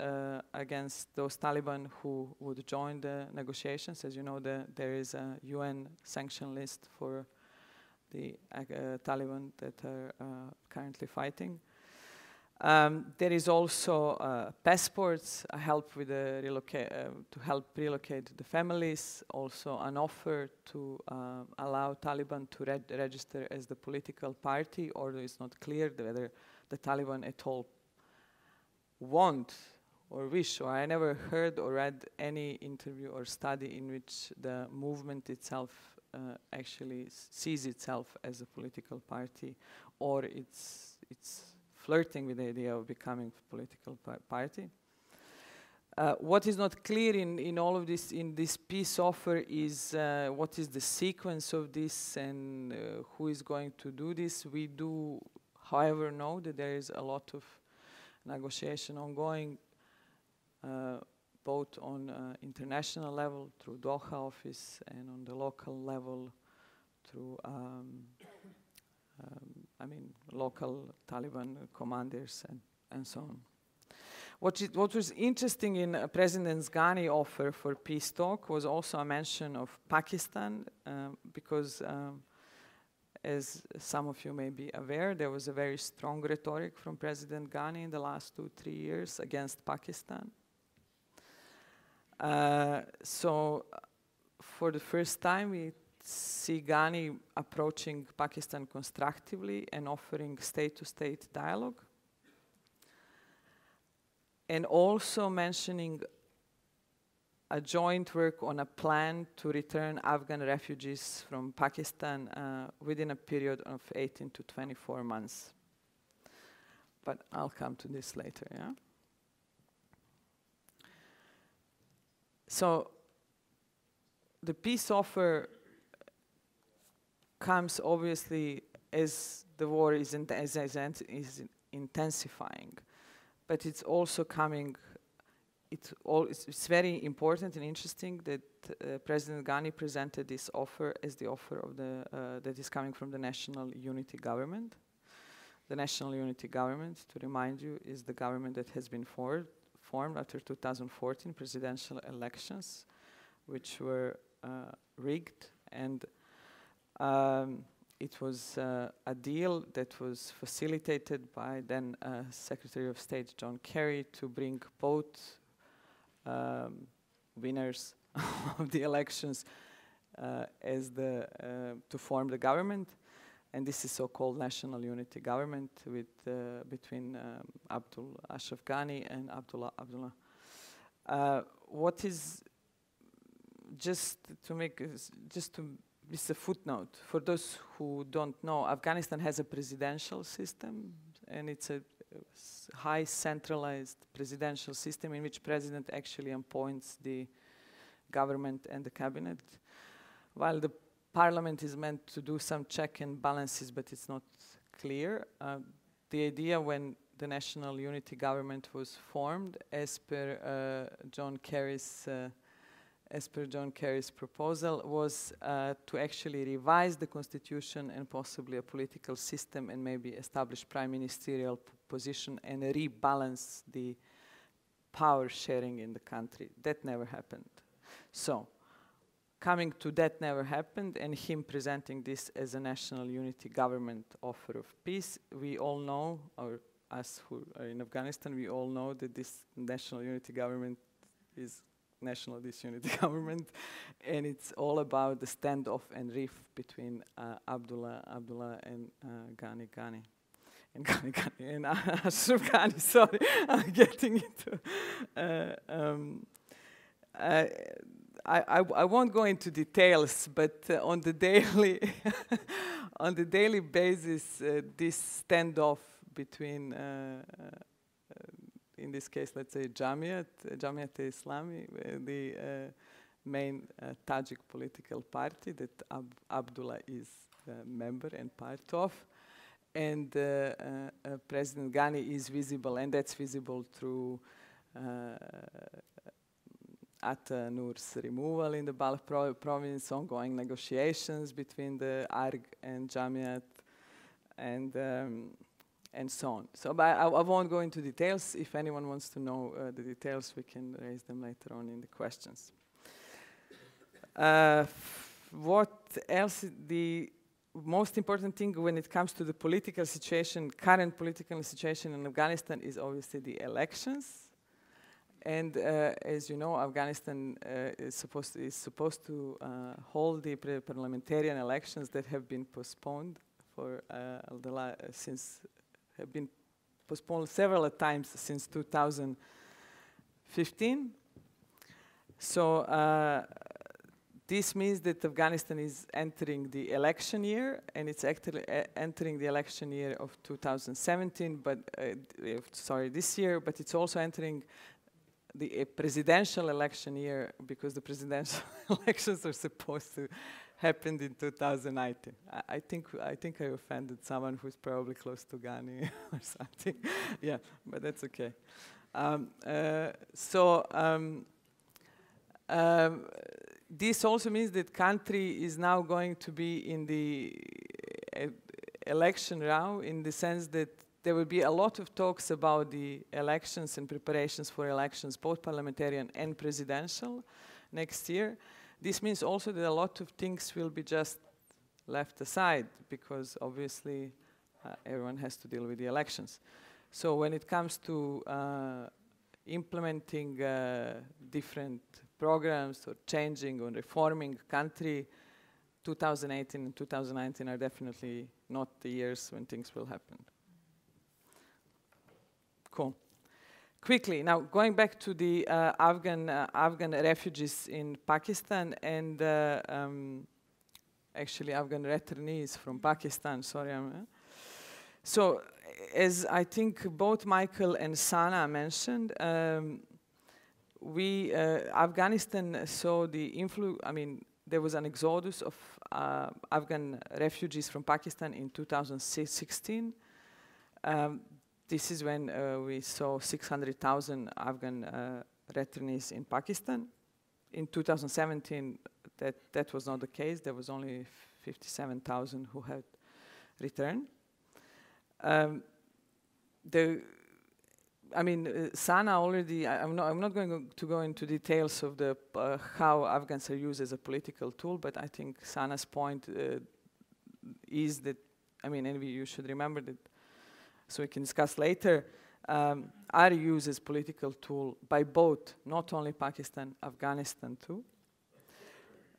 against those Taliban who would join the negotiations. As you know, there is a UN sanction list for the Taliban that are currently fighting. There is also passports, help with the to help relocate the families. Also, an offer to allow Taliban to register as the political party, although it's not clear whether the Taliban at all want or wish. Or I never heard or read any interview or study in which the movement itself actually sees itself as a political party, or it's flirting with the idea of becoming a political party. What is not clear in all of this, in this peace offer, is what is the sequence of this and who is going to do this. We do, however, know that there is a lot of negotiation ongoing, both on international level through Doha office and on the local level through local Taliban commanders and so on. What was interesting in President Ghani's offer for peace talk was also a mention of Pakistan, because as some of you may be aware, there was a very strong rhetoric from President Ghani in the last 2-3 years against Pakistan. So for the first time, we see Ghani approaching Pakistan constructively and offering state-to-state dialogue, and also mentioning a joint work on a plan to return Afghan refugees from Pakistan within a period of 18 to 24 months. But I'll come to this later, yeah? So the peace offer comes obviously as the war is intensifying, but it's also coming. It's very important and interesting that President Ghani presented this offer as the offer of that is coming from the National Unity Government. The National Unity Government, to remind you, is the government that has been formed after 2014 presidential elections, which were rigged, and it was a deal that was facilitated by then Secretary of State John Kerry to bring both winners of the elections as to form the government, and this is so-called National Unity Government with between Abdul Ashraf Ghani and Abdullah. What is just a footnote for those who don't know, Afghanistan has a presidential system, and it's a high centralized presidential system in which president actually appoints the government and the cabinet, while the parliament is meant to do some check and balances, but it's not clear. The idea when the National Unity Government was formed, as per John Kerry's proposal, was to actually revise the constitution and possibly a political system and maybe establish prime ministerial position and rebalance the power sharing in the country. That never happened. So coming to that never happened, and him presenting this as a national unity government offer of peace. We all know, or us who are in Afghanistan, we all know that this national unity government is national disunity government, and it's all about the standoff and rift between Abdullah and Ghani and Ashraf Ghani. Sorry, I'm getting into. I won't go into details, but on the daily on the daily basis, this standoff between, in this case, let's say Jamiat-e-Islami, the main Tajik political party that Abdullah is a member and part of, and President Ghani is visible, and that's visible through Atta Noor's removal in the Balkh province, ongoing negotiations between the ARG and Jamiat, and so on. So, but I won't go into details. If anyone wants to know the details, we can raise them later on in the questions. What else? The most important thing when it comes to the political situation, current political situation in Afghanistan, is obviously the elections. And as you know, Afghanistan is supposed to hold the parliamentarian elections that have been postponed for have been postponed several times since 2015. So this means that Afghanistan is entering the election year, and it's actually entering the election year of 2017, but this year, but it's also entering the presidential election year, because the presidential elections are supposed to happen in 2019. I think I offended someone who's probably close to Ghani or something. Yeah, but that's okay. This also means that country is now going to be in the election round, in the sense that there will be a lot of talks about the elections and preparations for elections, both parliamentarian and presidential, next year. This means also that a lot of things will be just left aside, because obviously everyone has to deal with the elections. So when it comes to implementing different programs or changing or reforming country, 2018 and 2019 are definitely not the years when things will happen. Cool. Quickly, now going back to the Afghan refugees in Pakistan and actually Afghan returnees from Pakistan. Sorry, so as I think both Michael and Sanaa mentioned, Afghanistan saw the influx. I mean, there was an exodus of Afghan refugees from Pakistan in 2016. This is when we saw 600,000 Afghan returnees in Pakistan. In 2017, that was not the case. There was only 57,000 who had returned. Sanaa already. I'm not going to go into details of the how Afghans are used as a political tool, but I think Sanaa's point is that, and you should remember that, so we can discuss later, are used as political tool by both, not only Pakistan, Afghanistan too.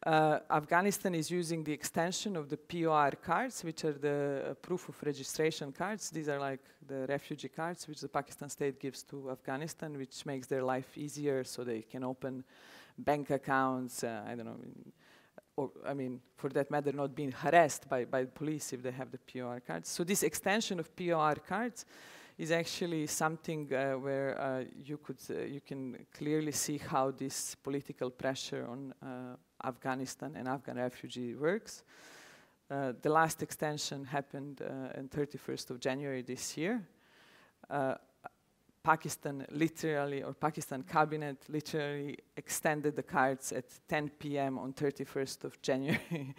Afghanistan is using the extension of the POR cards, which are the proof of registration cards. These are like the refugee cards, which the Pakistan state gives to Afghanistan, which makes their life easier, so they can open bank accounts, or for that matter, not being harassed by the police if they have the POR cards. So this extension of POR cards is actually something where you can clearly see how this political pressure on Afghanistan and Afghan refugee works. The last extension happened on 31st of January this year. Pakistan cabinet literally extended the cards at 10 p.m. on 31st of January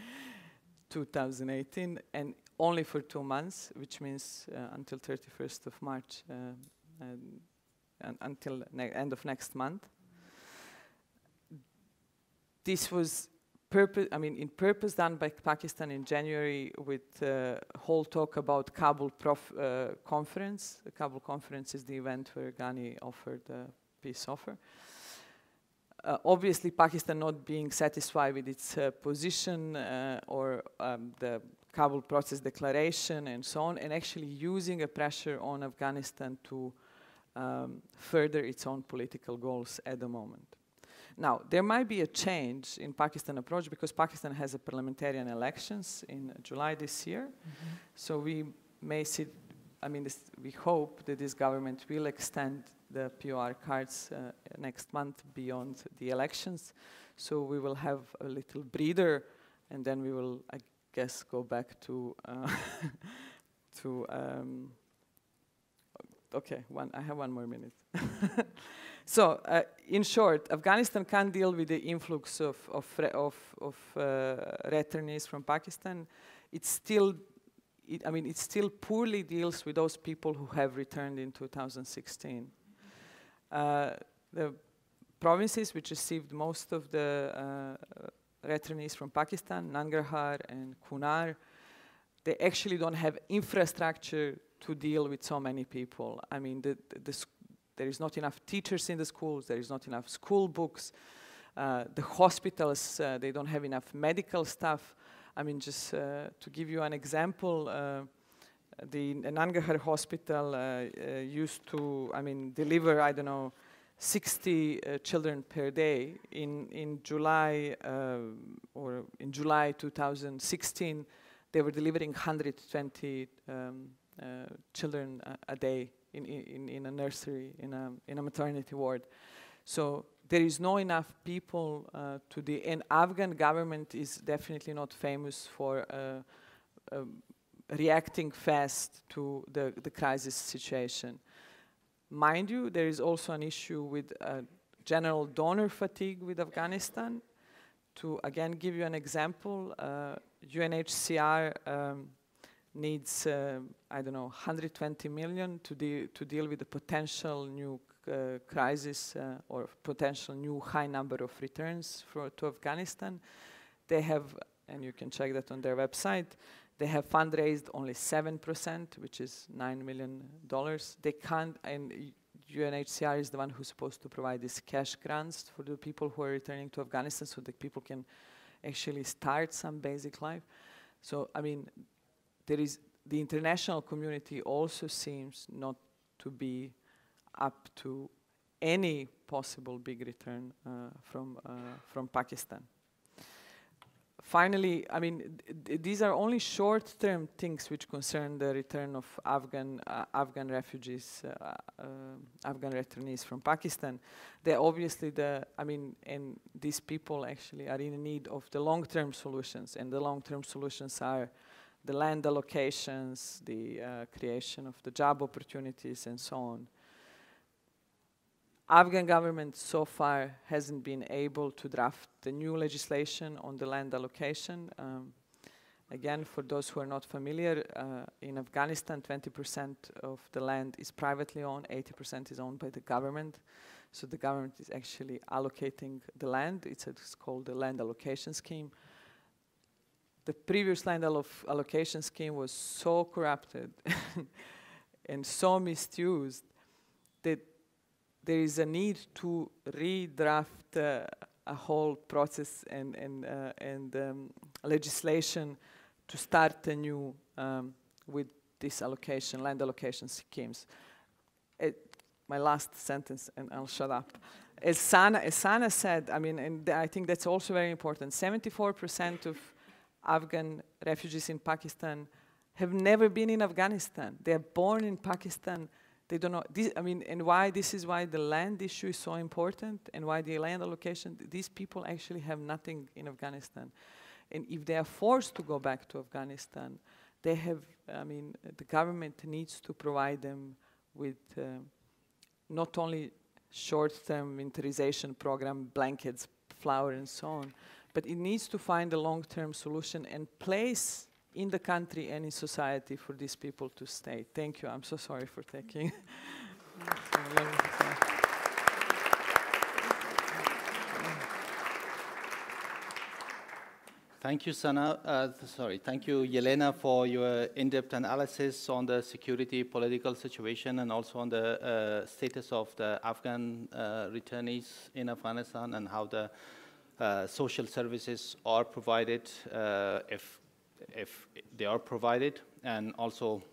2018, and only for 2 months, which means until 31st of March, until end of next month. This was in purpose done by Pakistan in January with whole talk about Kabul conference. The Kabul conference is the event where Ghani offered the peace offer. Obviously, Pakistan not being satisfied with its position or the Kabul Process Declaration and so on, and actually using a pressure on Afghanistan to further its own political goals at the moment. Now, there might be a change in Pakistan approach because Pakistan has a parliamentarian elections in July this year. Mm-hmm. So we may see, we hope that this government will extend the POR cards next month beyond the elections. So we will have a little breather, and then we will, I guess, go back to okay, I have 1 more minute. So, in short, Afghanistan can't deal with the influx of returnees from Pakistan. It still poorly deals with those people who have returned in 2016. The provinces which received most of the returnees from Pakistan, Nangarhar and Kunar, they actually don't have infrastructure to deal with so many people. I mean, there is not enough teachers in the schools, there is not enough school books, the hospitals, they don't have enough medical staff. I mean, just to give you an example, the Nangarhar hospital used to, deliver, 60 children per day. In July, or in July 2016, they were delivering 120 children a day in a nursery, in a maternity ward. So there is not enough people and Afghan government is definitely not famous for reacting fast to the crisis situation. Mind you, there is also an issue with general donor fatigue with Afghanistan. To again give you an example, UNHCR needs, 120 million to deal with the potential new crisis or potential new high number of returns to Afghanistan. They have, and you can check that on their website, they have fundraised only 7%, which is $9 million. They can't, and UNHCR is the one who's supposed to provide these cash grants for the people who are returning to Afghanistan so that people can actually start some basic life. So, the international community also seems not to be up to any possible big return from Pakistan. Finally, these are only short-term things which concern the return of Afghan refugees, Afghan returnees from Pakistan. They're obviously and these people actually are in need of the long-term solutions, and the long-term solutions are the land allocations, the creation of the job opportunities, and so on. Afghan government so far hasn't been able to draft the new legislation on the land allocation. Again, for those who are not familiar, in Afghanistan, 20% of the land is privately owned, 80% is owned by the government. So the government is actually allocating the land. It's called the land allocation scheme. The previous land allocation scheme was so corrupted and so misused that there is a need to redraft a whole process and legislation to start anew with this allocation, land allocation schemes. My last sentence, and I'll shut up. As Sanaa said, and I think that's also very important, 74% of Afghan refugees in Pakistan have never been in Afghanistan. They are born in Pakistan. They don't know this, and why this is why the land issue is so important, and why the land allocation. These people actually have nothing in Afghanistan, and if they are forced to go back to Afghanistan, they have. The government needs to provide them with not only short-term winterization program, blankets, flour, and so on, but it needs to find a long-term solution and place in the country and in society for these people to stay. Thank you. I'm so sorry for taking. Thank you, Sanaa. Thank you, Jelena, for your in-depth analysis on the security political situation and also on the status of the Afghan returnees in Afghanistan and how the social services are provided, if they are provided, and also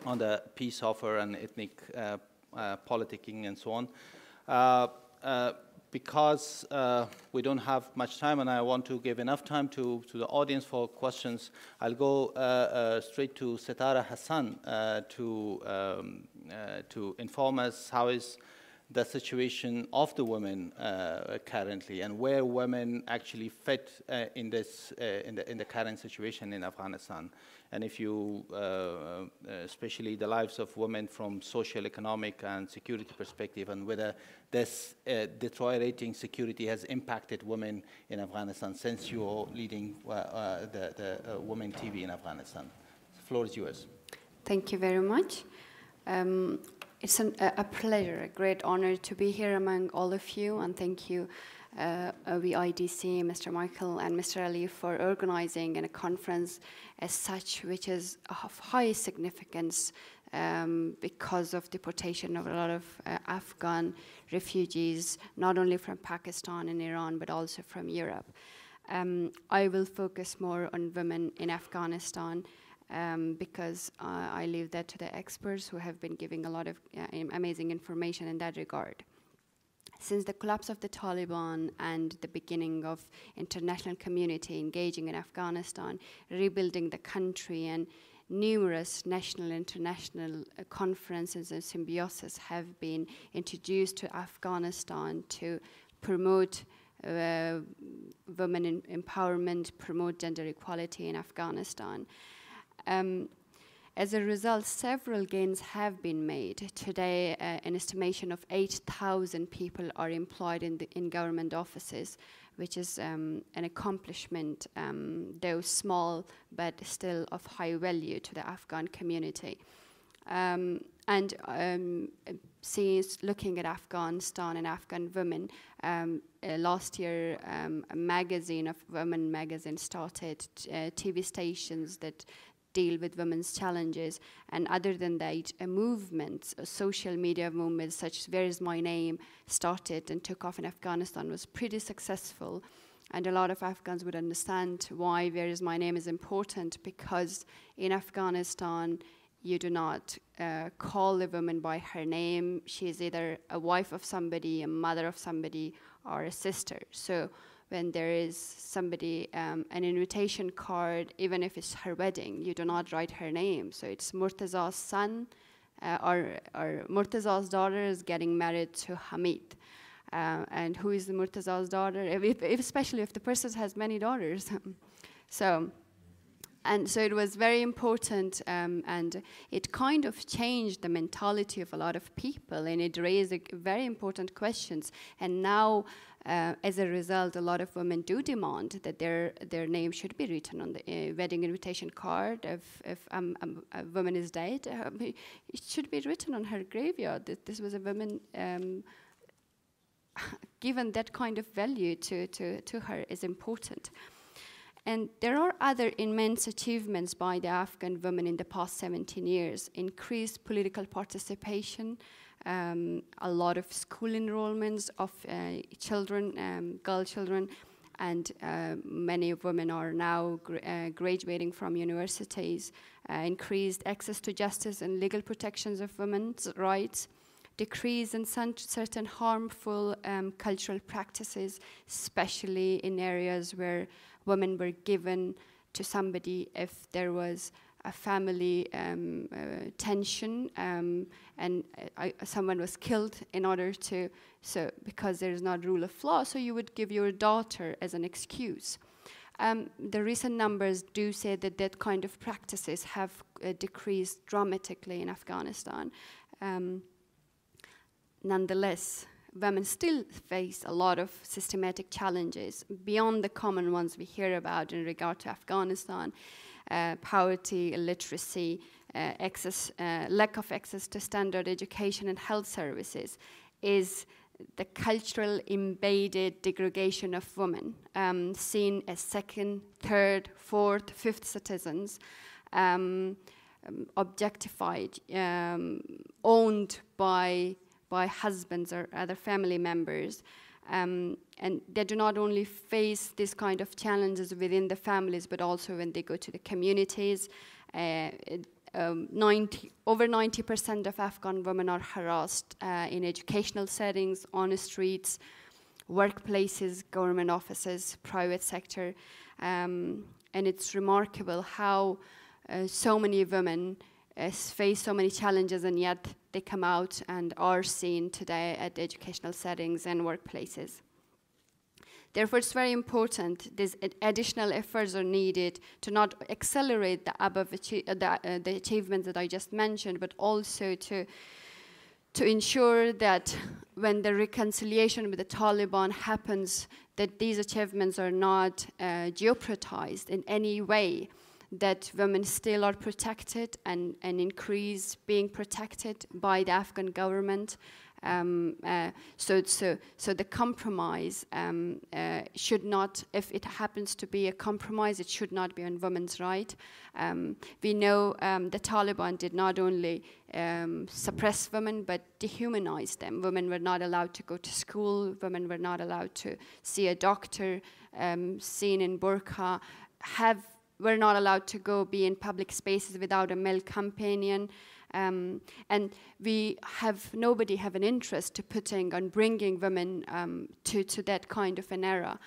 on the peace offer and ethnic politicking and so on. Because we don't have much time and I want to give enough time to the audience for questions, I'll go straight to Setara Hassan to inform us how is the situation of the women currently and where women actually fit in this in the current situation in Afghanistan, and if you especially the lives of women from social, economic, and security perspective, and whether this deteriorating security has impacted women in Afghanistan since you're leading the Women TV in Afghanistan. The floor is yours. Thank you very much. It's a pleasure, a great honor to be here among all of you, and thank you, VIDC, Mr. Michael and Mr. Ali, for organizing a conference as such, which is of high significance because of deportation of a lot of Afghan refugees, not only from Pakistan and Iran, but also from Europe. I will focus more on women in Afghanistan, because I leave that to the experts who have been giving a lot of amazing information in that regard. Since the collapse of the Taliban and the beginning of international community engaging in Afghanistan, rebuilding the country, and numerous national and international conferences and symbiosis have been introduced to Afghanistan to promote women empowerment, promote gender equality in Afghanistan. As a result, several gains have been made. Today, an estimation of 8,000 people are employed in government offices, which is an accomplishment, though small, but still of high value to the Afghan community. Since looking at Afghanistan and Afghan women, last year a magazine, a women magazine, started TV stations that deal with women's challenges, and other than that, a movement, a social media movement such as Where Is My Name started and took off in Afghanistan, was pretty successful, and a lot of Afghans would understand why Where Is My Name is important, because in Afghanistan you do not call a woman by her name. She is either a wife of somebody, a mother of somebody, or a sister. So when there is somebody, an invitation card, even if it's her wedding, you do not write her name. So it's Murtaza's son, or Murtaza's daughter is getting married to Hamid. And who is the Murtaza's daughter? Especially if the person has many daughters. So it was very important, and it kind of changed the mentality of a lot of people, and it raised very important questions. And now, as a result, a lot of women do demand that their name should be written on the wedding invitation card. If a woman is dead, it should be written on her graveyard that this was a woman. Given that kind of value to her is important. And there are other immense achievements by the Afghan women in the past 17 years. Increased political participation, a lot of school enrollments of children, girl children, and many women are now graduating from universities. Increased access to justice and legal protections of women's rights. Decrease in certain harmful cultural practices, especially in areas where women were given to somebody if there was a family tension and someone was killed in order to, because there is not rule of law, so you would give your daughter as an excuse. The recent numbers do say that that kind of practices have decreased dramatically in Afghanistan. Nonetheless, women still face a lot of systematic challenges beyond the common ones we hear about in regard to Afghanistan. Poverty, illiteracy, lack of access to standard education and health services is the cultural embedded degradation of women, seen as second, third, fourth, fifth citizens, objectified, owned by husbands or other family members. And they do not only face this kind of challenges within the families, but also when they go to the communities. Over 90% of Afghan women are harassed in educational settings, on the streets, workplaces, government offices, private sector. And it's remarkable how so many women face so many challenges, and yet they come out and are seen today at educational settings and workplaces. Therefore, it's very important these additional efforts are needed to not accelerate the above the achievements that I just mentioned, but also to ensure that when the reconciliation with the Taliban happens, that these achievements are not jeopardized in any way, that women still are protected and increase being protected by the Afghan government. So the compromise should not, if it happens to be a compromise, it should not be on women's rights. We know the Taliban did not only suppress women, but dehumanize them. Women were not allowed to go to school. Women were not allowed to see a doctor, seen in burqa, were not allowed to be in public spaces without a male companion. And nobody have an interest to bringing women to that kind of an era.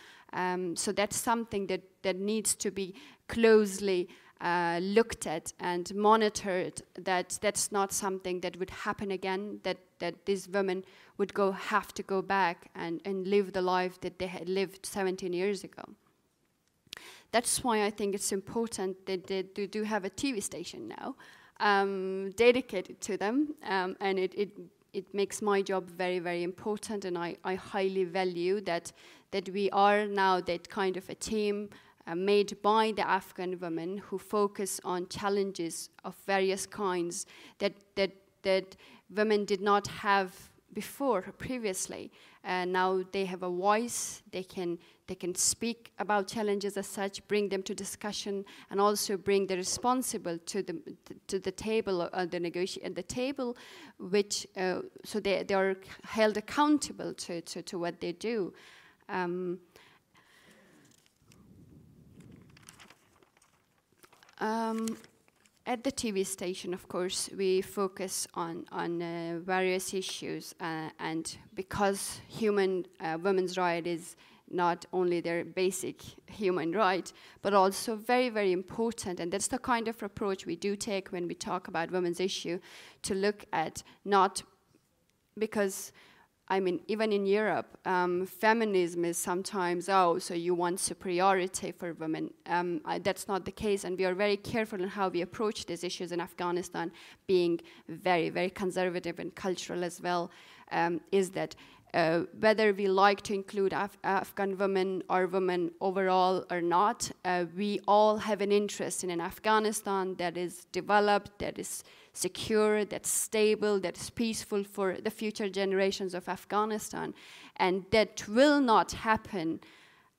So that's something that needs to be closely looked at and monitored, that's not something that would happen again, that these women would have to go back and live the life that they had lived 17 years ago. That's why I think it's important that they do have a TV station now dedicated to them, and it makes my job very, very important, and I highly value that we are now that kind of a team made by the Afghan women who focus on challenges of various kinds that women did not have previously. Now they have a voice. They can speak about challenges as such, bring them to discussion, and also bring the responsible to the table, the table, which so they are held accountable to what they do. At the TV station, of course, we focus on various issues, and because women's right is not only their basic human right, but also very, very important, and that's the kind of approach we do take when we talk about women's issue, to look at not because, I mean, even in Europe, feminism is sometimes, so you want superiority for women. That's not the case, and we are very careful in how we approach these issues in Afghanistan, being very, very conservative and cultural as well, is that whether we like to include Afghan women or women overall or not, we all have an interest in an Afghanistan that is developed, that is secure, that's stable, that's peaceful for the future generations of Afghanistan. And that will not happen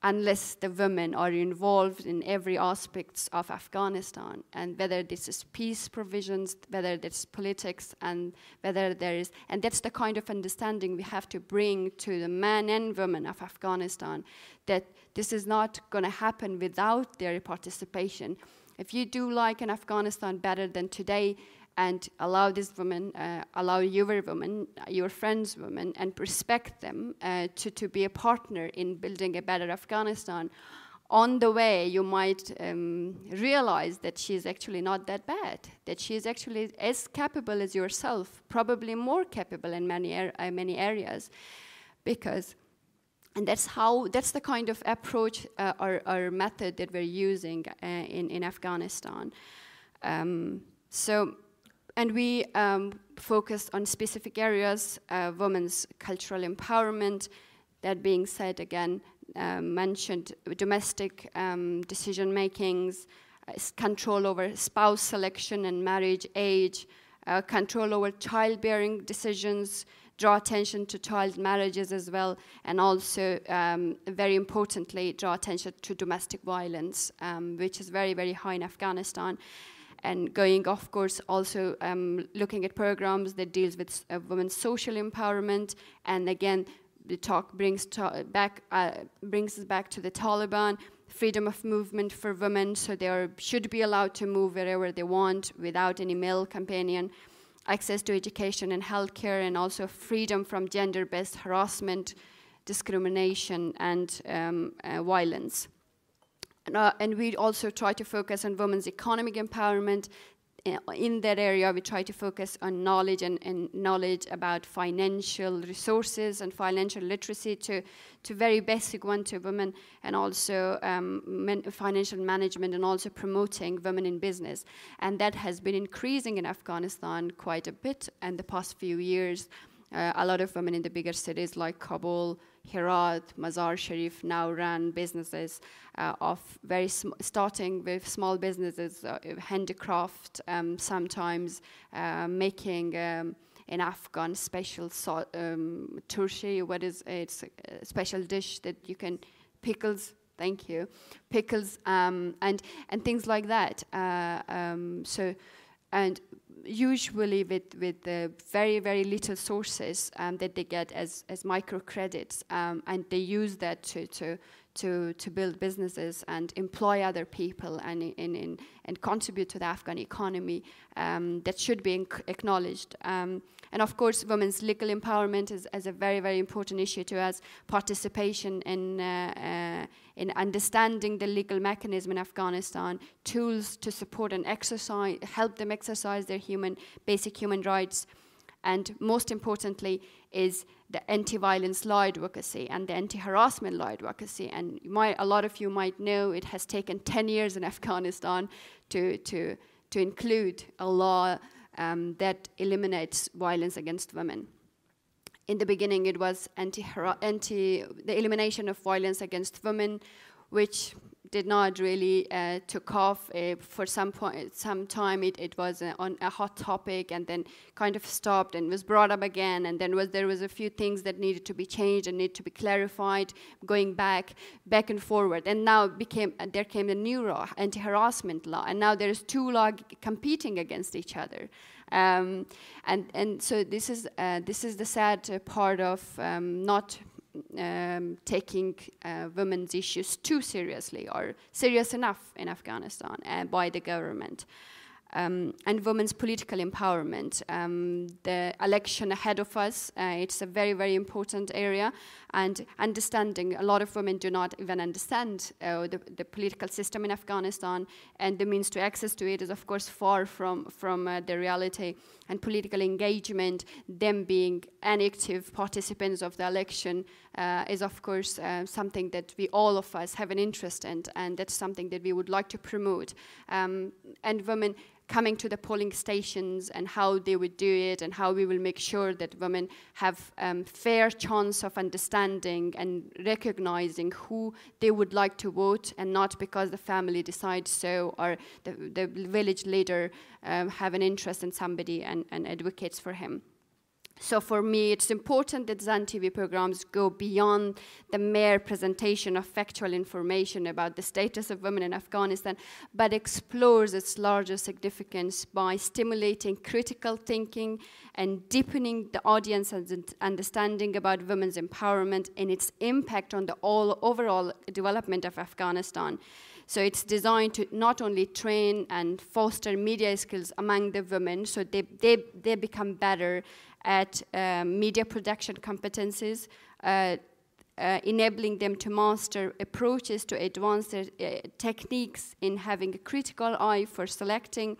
unless the women are involved in every aspect of Afghanistan. And whether this is peace provisions, whether that's politics, and whether there is, and that's the kind of understanding we have to bring to the men and women of Afghanistan, that this is not going to happen without their participation. If you do like an Afghanistan better than today, and allow these women, allow your women, your friends' women, and respect them to be a partner in building a better Afghanistan. On the way, you might realize that she's actually not that bad, that she's actually as capable as yourself, probably more capable in many areas, and that's the kind of approach or method that we're using in Afghanistan. And we focused on specific areas, women's cultural empowerment. That being said, again, mentioned domestic decision makings, control over spouse selection and marriage age, control over childbearing decisions, draw attention to child marriages as well, and also, very importantly, draw attention to domestic violence, which is very, very high in Afghanistan. And going, of course, also looking at programs that deals with women's social empowerment. And again, the talk brings us back to the Taliban, freedom of movement for women, so they should be allowed to move wherever they want without any male companion, access to education and healthcare, and also freedom from gender-based harassment, discrimination, and violence. And we also try to focus on women's economic empowerment. In that area, we try to focus on knowledge and knowledge about financial resources and financial literacy to very basic one to women, and also financial management, and also promoting women in business. And that has been increasing in Afghanistan quite a bit in the past few years. A lot of women in the bigger cities like Kabul, Herat, Mazar Sharif now run businesses of starting with small businesses, handicraft, sometimes making an Afghan special turshi, it's a special dish that you can, pickles, thank you, pickles, and things like that. And usually with very, very little sources that they get as microcredits, and they use that to build businesses and employ other people and contribute to the Afghan economy. That should be acknowledged. And of course, women's legal empowerment is a very, very important issue to us. Participation in understanding the legal mechanism in Afghanistan, tools to support and help them exercise their basic human rights, and most importantly is the anti-violence law advocacy and the anti-harassment law advocacy. And a lot of you might know it has taken 10 years in Afghanistan to include a law that eliminates violence against women. In the beginning, it was the elimination of violence against women, which did not really took off for some time. It was on a hot topic, and then kind of stopped and was brought up again. And then there was a few things that needed to be changed and need to be clarified, going back and forward. And now there came a new law, anti-harassment law, and now there's two laws competing against each other. And so this is the sad part of not taking women's issues too seriously, or serious enough in Afghanistan by the government. And women's political empowerment. The election ahead of us, it's a very, very important area, and understanding, a lot of women do not even understand the political system in Afghanistan, and the means to access to it is of course far from the reality. And political engagement, them being active participants of the election, is of course something that all of us have an interest in, and that's something that we would like to promote. And women coming to the polling stations, and how they would do it, and how we will make sure that women have fair chance of understanding and recognizing who they would like to vote, and not because the family decides so, or the village leader have an interest in somebody and advocates for him. So for me, it's important that Zan TV programs go beyond the mere presentation of factual information about the status of women in Afghanistan, but explores its larger significance by stimulating critical thinking and deepening the audience's understanding about women's empowerment and its impact on the overall development of Afghanistan. So it's designed to not only train and foster media skills among the women, so they become better at media production competencies, enabling them to master approaches to advance their techniques in having a critical eye for selecting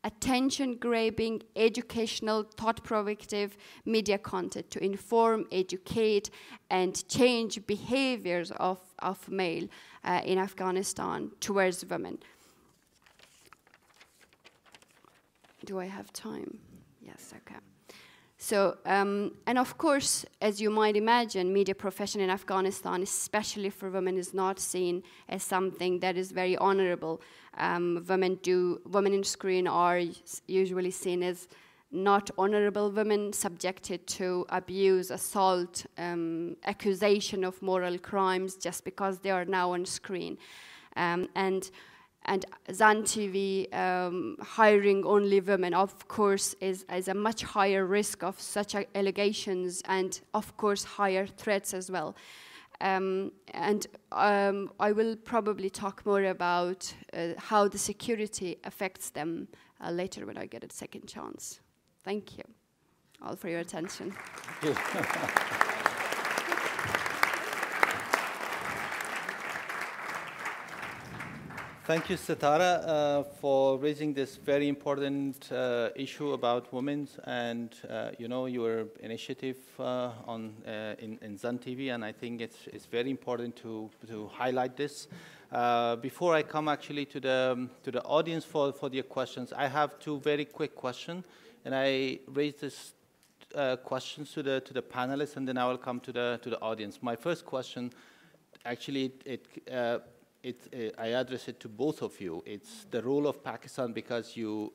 attention-grabbing, educational, thought-provocative media content to inform, educate, and change behaviors of male in Afghanistan towards women. Do I have time? Yes, okay. So, and of course, as you might imagine, media profession in Afghanistan, especially for women, is not seen as something that is very honorable. Women in screen are usually seen as not honorable women subjected to abuse, assault, accusation of moral crimes just because they are now on screen. And Zan TV hiring only women, of course, is a much higher risk of such allegations and, of course, higher threats as well. I will probably talk more about how the security affects them later when I get a second chance. Thank you all for your attention. Thank you, Setara, for raising this very important issue about women and your initiative in Zan TV, and I think it's very important to highlight this. Before I come actually to the audience for their questions, I have two very quick questions, and I raise this questions to the panelists, and then I will come to the audience. My first question, actually, I address it to both of you. It's the role of Pakistan, because you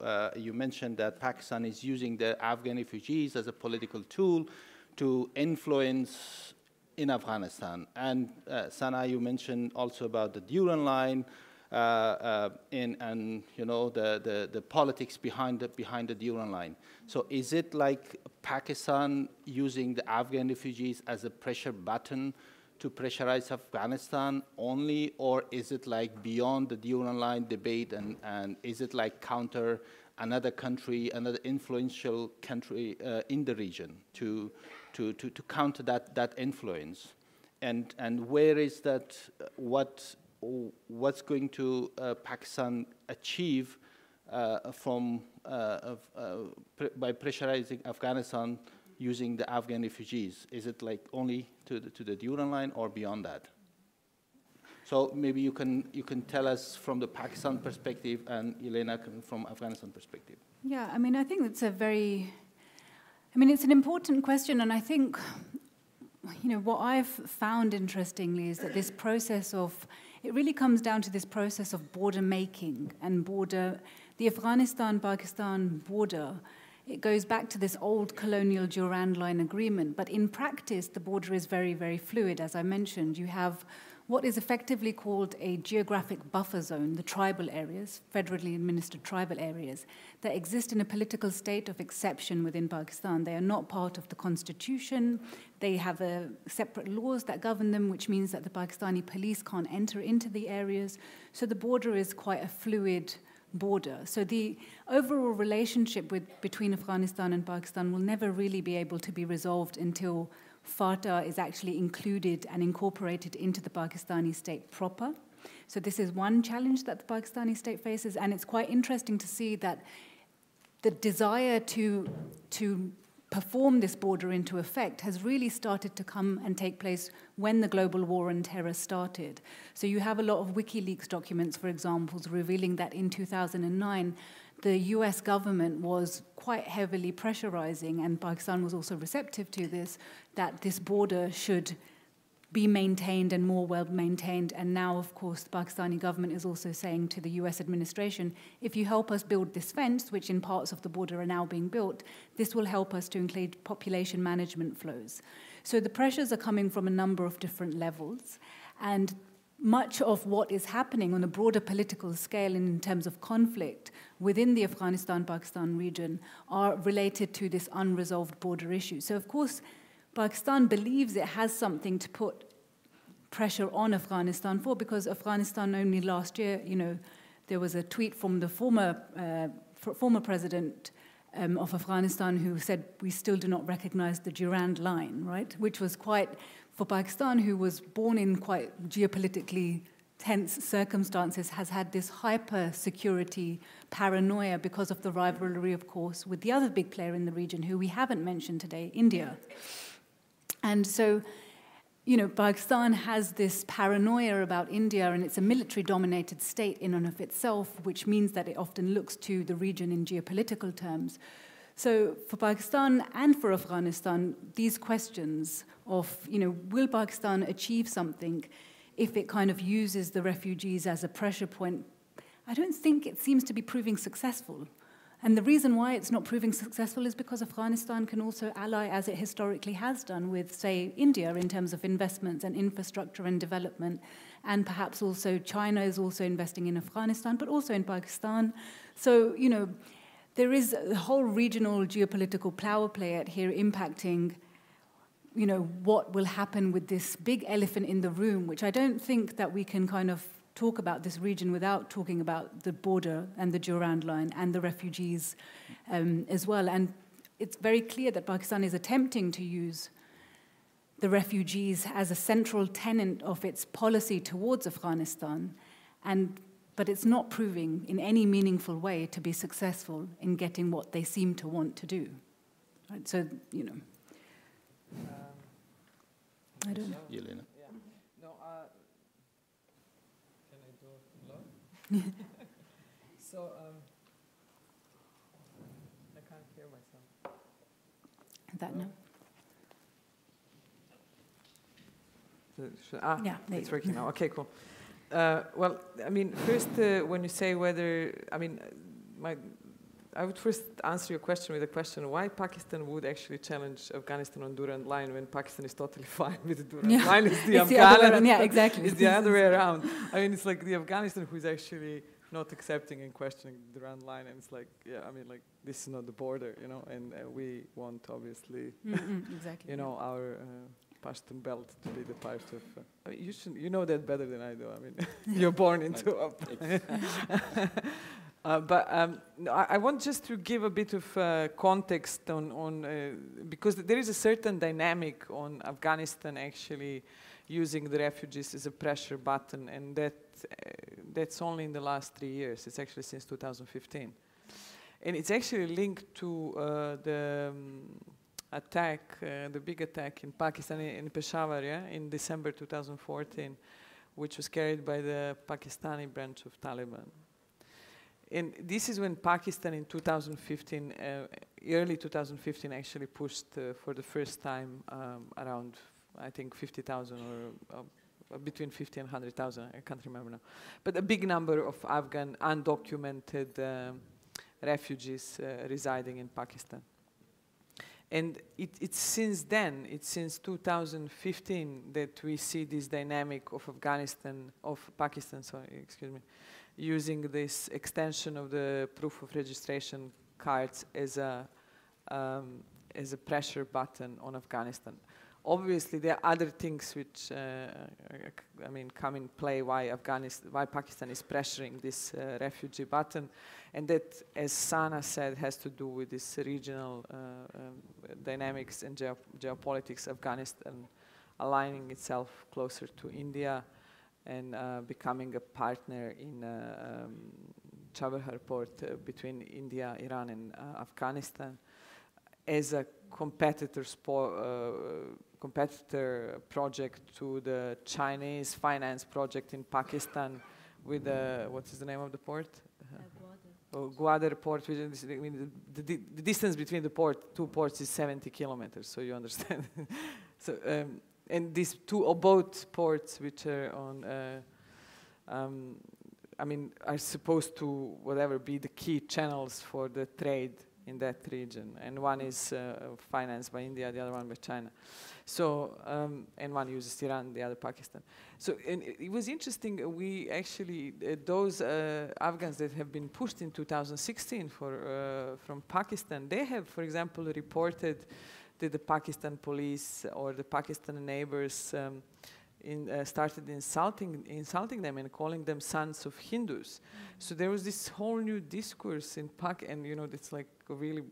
mentioned that Pakistan is using the Afghan refugees as a political tool to influence in Afghanistan. And Sanaa, you mentioned also about the Durand line and the politics behind the Durand line. So is it like Pakistan using the Afghan refugees as a pressure button to pressurize Afghanistan only, or is it like beyond the Durand line debate, and is it like counter another country, another influential country in the region to counter that influence? And where is that, what's going to Pakistan achieve by pressurizing Afghanistan using the Afghan refugees? Is it like only to the Durand line or beyond that? So maybe you can tell us from the Pakistan perspective, and Jelena from Afghanistan perspective. Yeah, I mean, I think it's it's an important question, and I think, what I've found interestingly is that this process it really comes down to this process of border making and the Afghanistan-Pakistan border. It goes back to this old colonial Durand Line agreement, but in practice, the border is very, very fluid. As I mentioned, you have what is effectively called a geographic buffer zone, the tribal areas, federally administered tribal areas, that exist in a political state of exception within Pakistan. They are not part of the constitution. They have separate laws that govern them, which means that the Pakistani police can't enter into the areas. So the border is quite a fluid border. So the overall relationship between Afghanistan and Pakistan will never really be able to be resolved until FATA is actually included and incorporated into the Pakistani state proper. So this is one challenge that the Pakistani state faces, and it's quite interesting to see that the desire to perform this border into effect has really started to come and take place when the global war on terror started. So you have a lot of WikiLeaks documents, for example, revealing that in 2009, the US government was quite heavily pressurizing, and Pakistan was also receptive to this, that this border should be maintained and more well maintained. And now, of course, the Pakistani government is also saying to the US administration, if you help us build this fence, which in parts of the border are now being built, this will help us to include population management flows. So the pressures are coming from a number of different levels, and much of what is happening on a broader political scale in terms of conflict within the Afghanistan-Pakistan region are related to this unresolved border issue. So, of course, Pakistan believes it has something to put pressure on Afghanistan for, because Afghanistan only last year, there was a tweet from the former president of Afghanistan who said, we still do not recognize the Durand Line, right? Which was quite, for Pakistan, who was born in quite geopolitically tense circumstances, has had this hyper-security paranoia because of the rivalry, of course, with the other big player in the region, who we haven't mentioned today, India. And so, Pakistan has this paranoia about India, and it's a military-dominated state in and of itself, which means that it often looks to the region in geopolitical terms. So for Pakistan and for Afghanistan, these questions of, will Pakistan achieve something if it kind of uses the refugees as a pressure point, I don't think it seems to be proving successful. And the reason why it's not proving successful is because Afghanistan can also ally, as it historically has done, with, say, India in terms of investments and infrastructure and development. And perhaps also China is also investing in Afghanistan, but also in Pakistan. So, you know, there is a whole regional geopolitical power play at here impacting, you know, what will happen with this big elephant in the room, which I don't think that we can kind of talk about this region without talking about the border and the Durand line and the refugees as well. And it's very clear that Pakistan is attempting to use the refugees as a central tenet of its policy towards Afghanistan, but it's not proving in any meaningful way to be successful in getting what they seem to want to do. Right? So, you know, I don't know. Jelena. So, I can't hear myself. That no. Yeah, it's working now. Okay, cool. Well, I mean, first, when you say whether, I mean, I would first answer your question with a question: why Pakistan would actually challenge Afghanistan on Durand line when Pakistan is totally fine with the Durand line? It's the Afghanistan. Yeah, exactly. It's the other way around. I mean, it's like the Afghanistan who is actually not accepting and questioning the Durand line, and it's like, yeah, I mean, like, this is not the border, you know, and we want, obviously, exactly, you know, our Pashtun belt to be the part of. I mean, you know that better than I do. I mean, you're born into I want just to give a bit of context on because there is a certain dynamic on Afghanistan actually using the refugees as a pressure button, and that's only in the last 3 years. It's actually since 2015. And it's actually linked to the attack, the big attack in Pakistan, in Peshawar, yeah, in December 2014, which was carried by the Pakistani branch of Taliban. And this is when Pakistan in 2015, early 2015, actually pushed for the first time around, I think, 50,000 or between 50 and 100,000, I can't remember now. But a big number of Afghan undocumented refugees residing in Pakistan. And it's since then, it's since 2015 that we see this dynamic of Pakistan, using this extension of the proof of registration cards as a pressure button on Afghanistan. Obviously, there are other things which, I mean, come in play why Pakistan is pressuring this refugee button, and that, as Sanaa said, has to do with this regional dynamics and geopolitics. Afghanistan aligning itself closer to India and becoming a partner in Chabahar port between India, Iran, and Afghanistan as a competitor project to the Chinese finance project in Pakistan with what is the name of the port? Gwadar port. Which is, I mean, the distance between the two ports is 70 kilometers, so you understand. So, and these both ports, which are on, I mean, are supposed to be the key channels for the trade in that region, and one is financed by India, the other one by China. So, and one uses Iran, the other Pakistan. So, and it was interesting. We actually those Afghans that have been pushed in 2016 from Pakistan, they have, for example, reported that the Pakistan police or the Pakistan neighbors started insulting them and calling them sons of Hindus. So there was this whole new discourse in and you know, it's like a really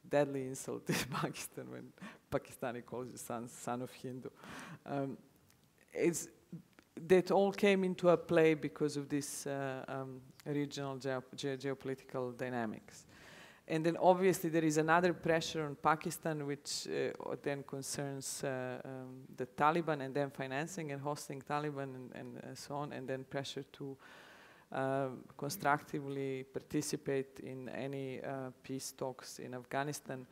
deadly insult in Pakistan when Pakistani calls you son of Hindu. That all came into a play because of this regional geopolitical dynamics. And then obviously there is another pressure on Pakistan, which then concerns the Taliban, and then financing and hosting Taliban and so on, and then pressure to constructively participate in any peace talks in Afghanistan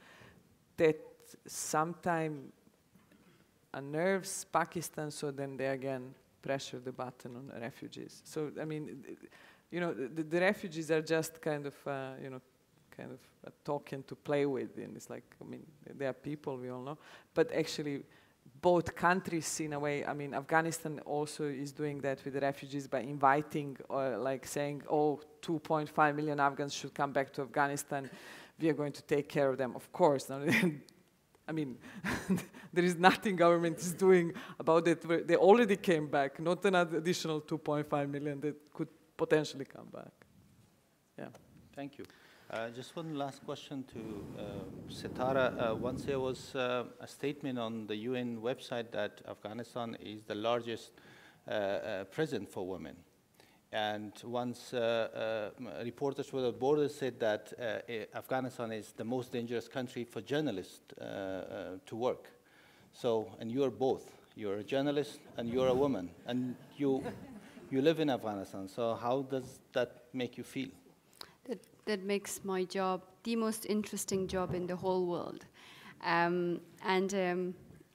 that sometimes unnerves Pakistan, so then they again pressure the button on refugees. So, I mean, you know, the refugees are just kind of, kind of a token to play with, and it's like, I mean, they are people, we all know, but actually both countries in a way, I mean, Afghanistan also is doing that with the refugees by inviting, like saying, oh, 2.5 million Afghans should come back to Afghanistan, we are going to take care of them, of course. I mean, there is nothing government is doing about it. They already came back, not an additional 2.5 million that could potentially come back. Yeah. Thank you. Just one last question to Setara. Once there was a statement on the UN website that Afghanistan is the largest prison for women. And once Reporters Without Borders said that Afghanistan is the most dangerous country for journalists to work. So, and you're both. You're a journalist and you're a woman. And you live in Afghanistan. So how does that make you feel? That makes my job the most interesting job in the whole world. And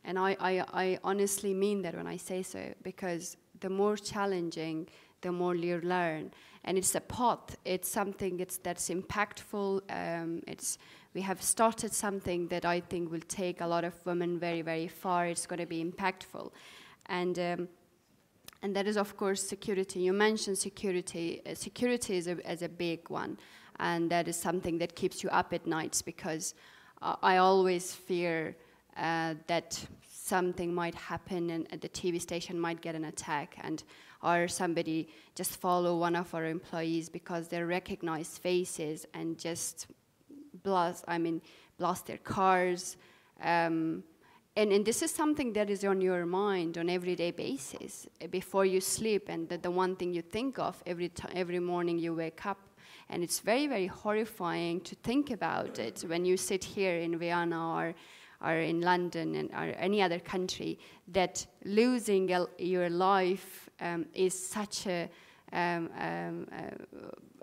I honestly mean that when I say so, because the more challenging, the more you learn. And it's a path, it's something that's impactful. We have started something that I think will take a lot of women very, very far. It's going to be impactful. And that is, of course, security. You mentioned security. Security is a big one. And that is something that keeps you up at nights, because I always fear that something might happen and the TV station might get an attack, or somebody just follow one of our employees because they recognize faces and just blast their cars. And this is something that is on your mind on everyday basis before you sleep, and the one thing you think of every morning you wake up. And it's very, very horrifying to think about it when you sit here in Vienna or in London or any other country, that losing your life is such a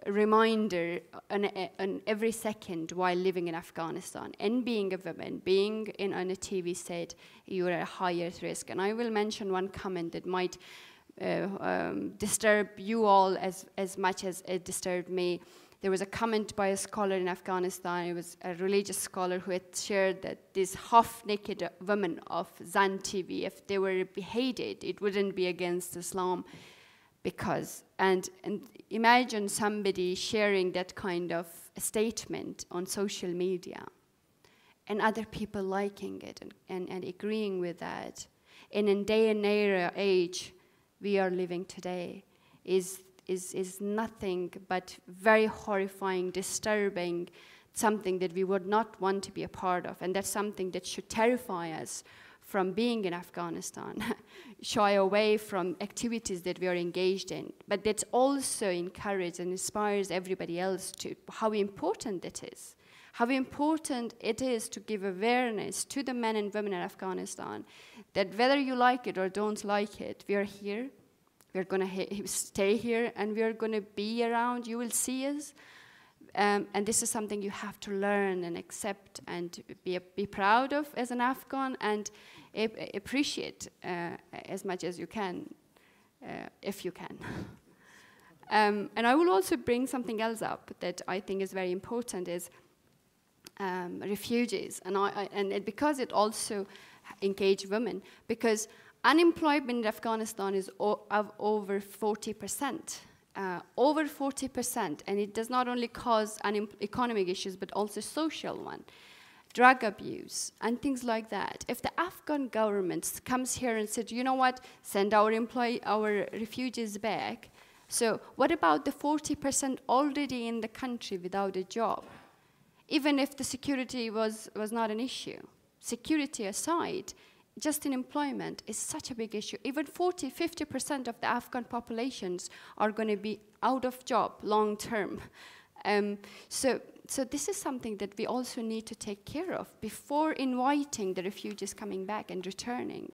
reminder on every second while living in Afghanistan. And being a woman, being on a TV set, you are at higher risk. And I will mention one comment that might disturb you all as much as it disturbed me. There was a comment by a scholar in Afghanistan. It was a religious scholar who had shared that these half-naked women of Zan TV, if they were beheaded, it wouldn't be against Islam, because, and imagine somebody sharing that kind of a statement on social media, and other people liking it and agreeing with that. And in day and age we are living today is nothing but very horrifying, disturbing, something that we would not want to be a part of. And that's something that should terrify us from being in Afghanistan, shy away from activities that we are engaged in. But that also encourages and inspires everybody else to how important it is. How important it is to give awareness to the men and women in Afghanistan that whether you like it or don't like it, we are here. We're going to stay here, and we're going to be around. You will see us. And this is something you have to learn and accept and be proud of as an Afghan, and appreciate as much as you can, if you can. And I will also bring something else up that I think is very important, is refugees. And because it also engages women, because unemployment in Afghanistan is of over 40%. Over 40%, and it does not only cause economic issues, but also social one. Drug abuse, and things like that. If the Afghan government comes here and said, you know what, send our refugees back, so what about the 40% already in the country without a job? Even if the security was not an issue. Security aside, just in employment is such a big issue. Even 50% of the Afghan populations are going to be out of job long term. So this is something that we also need to take care of before inviting the refugees coming back and returning.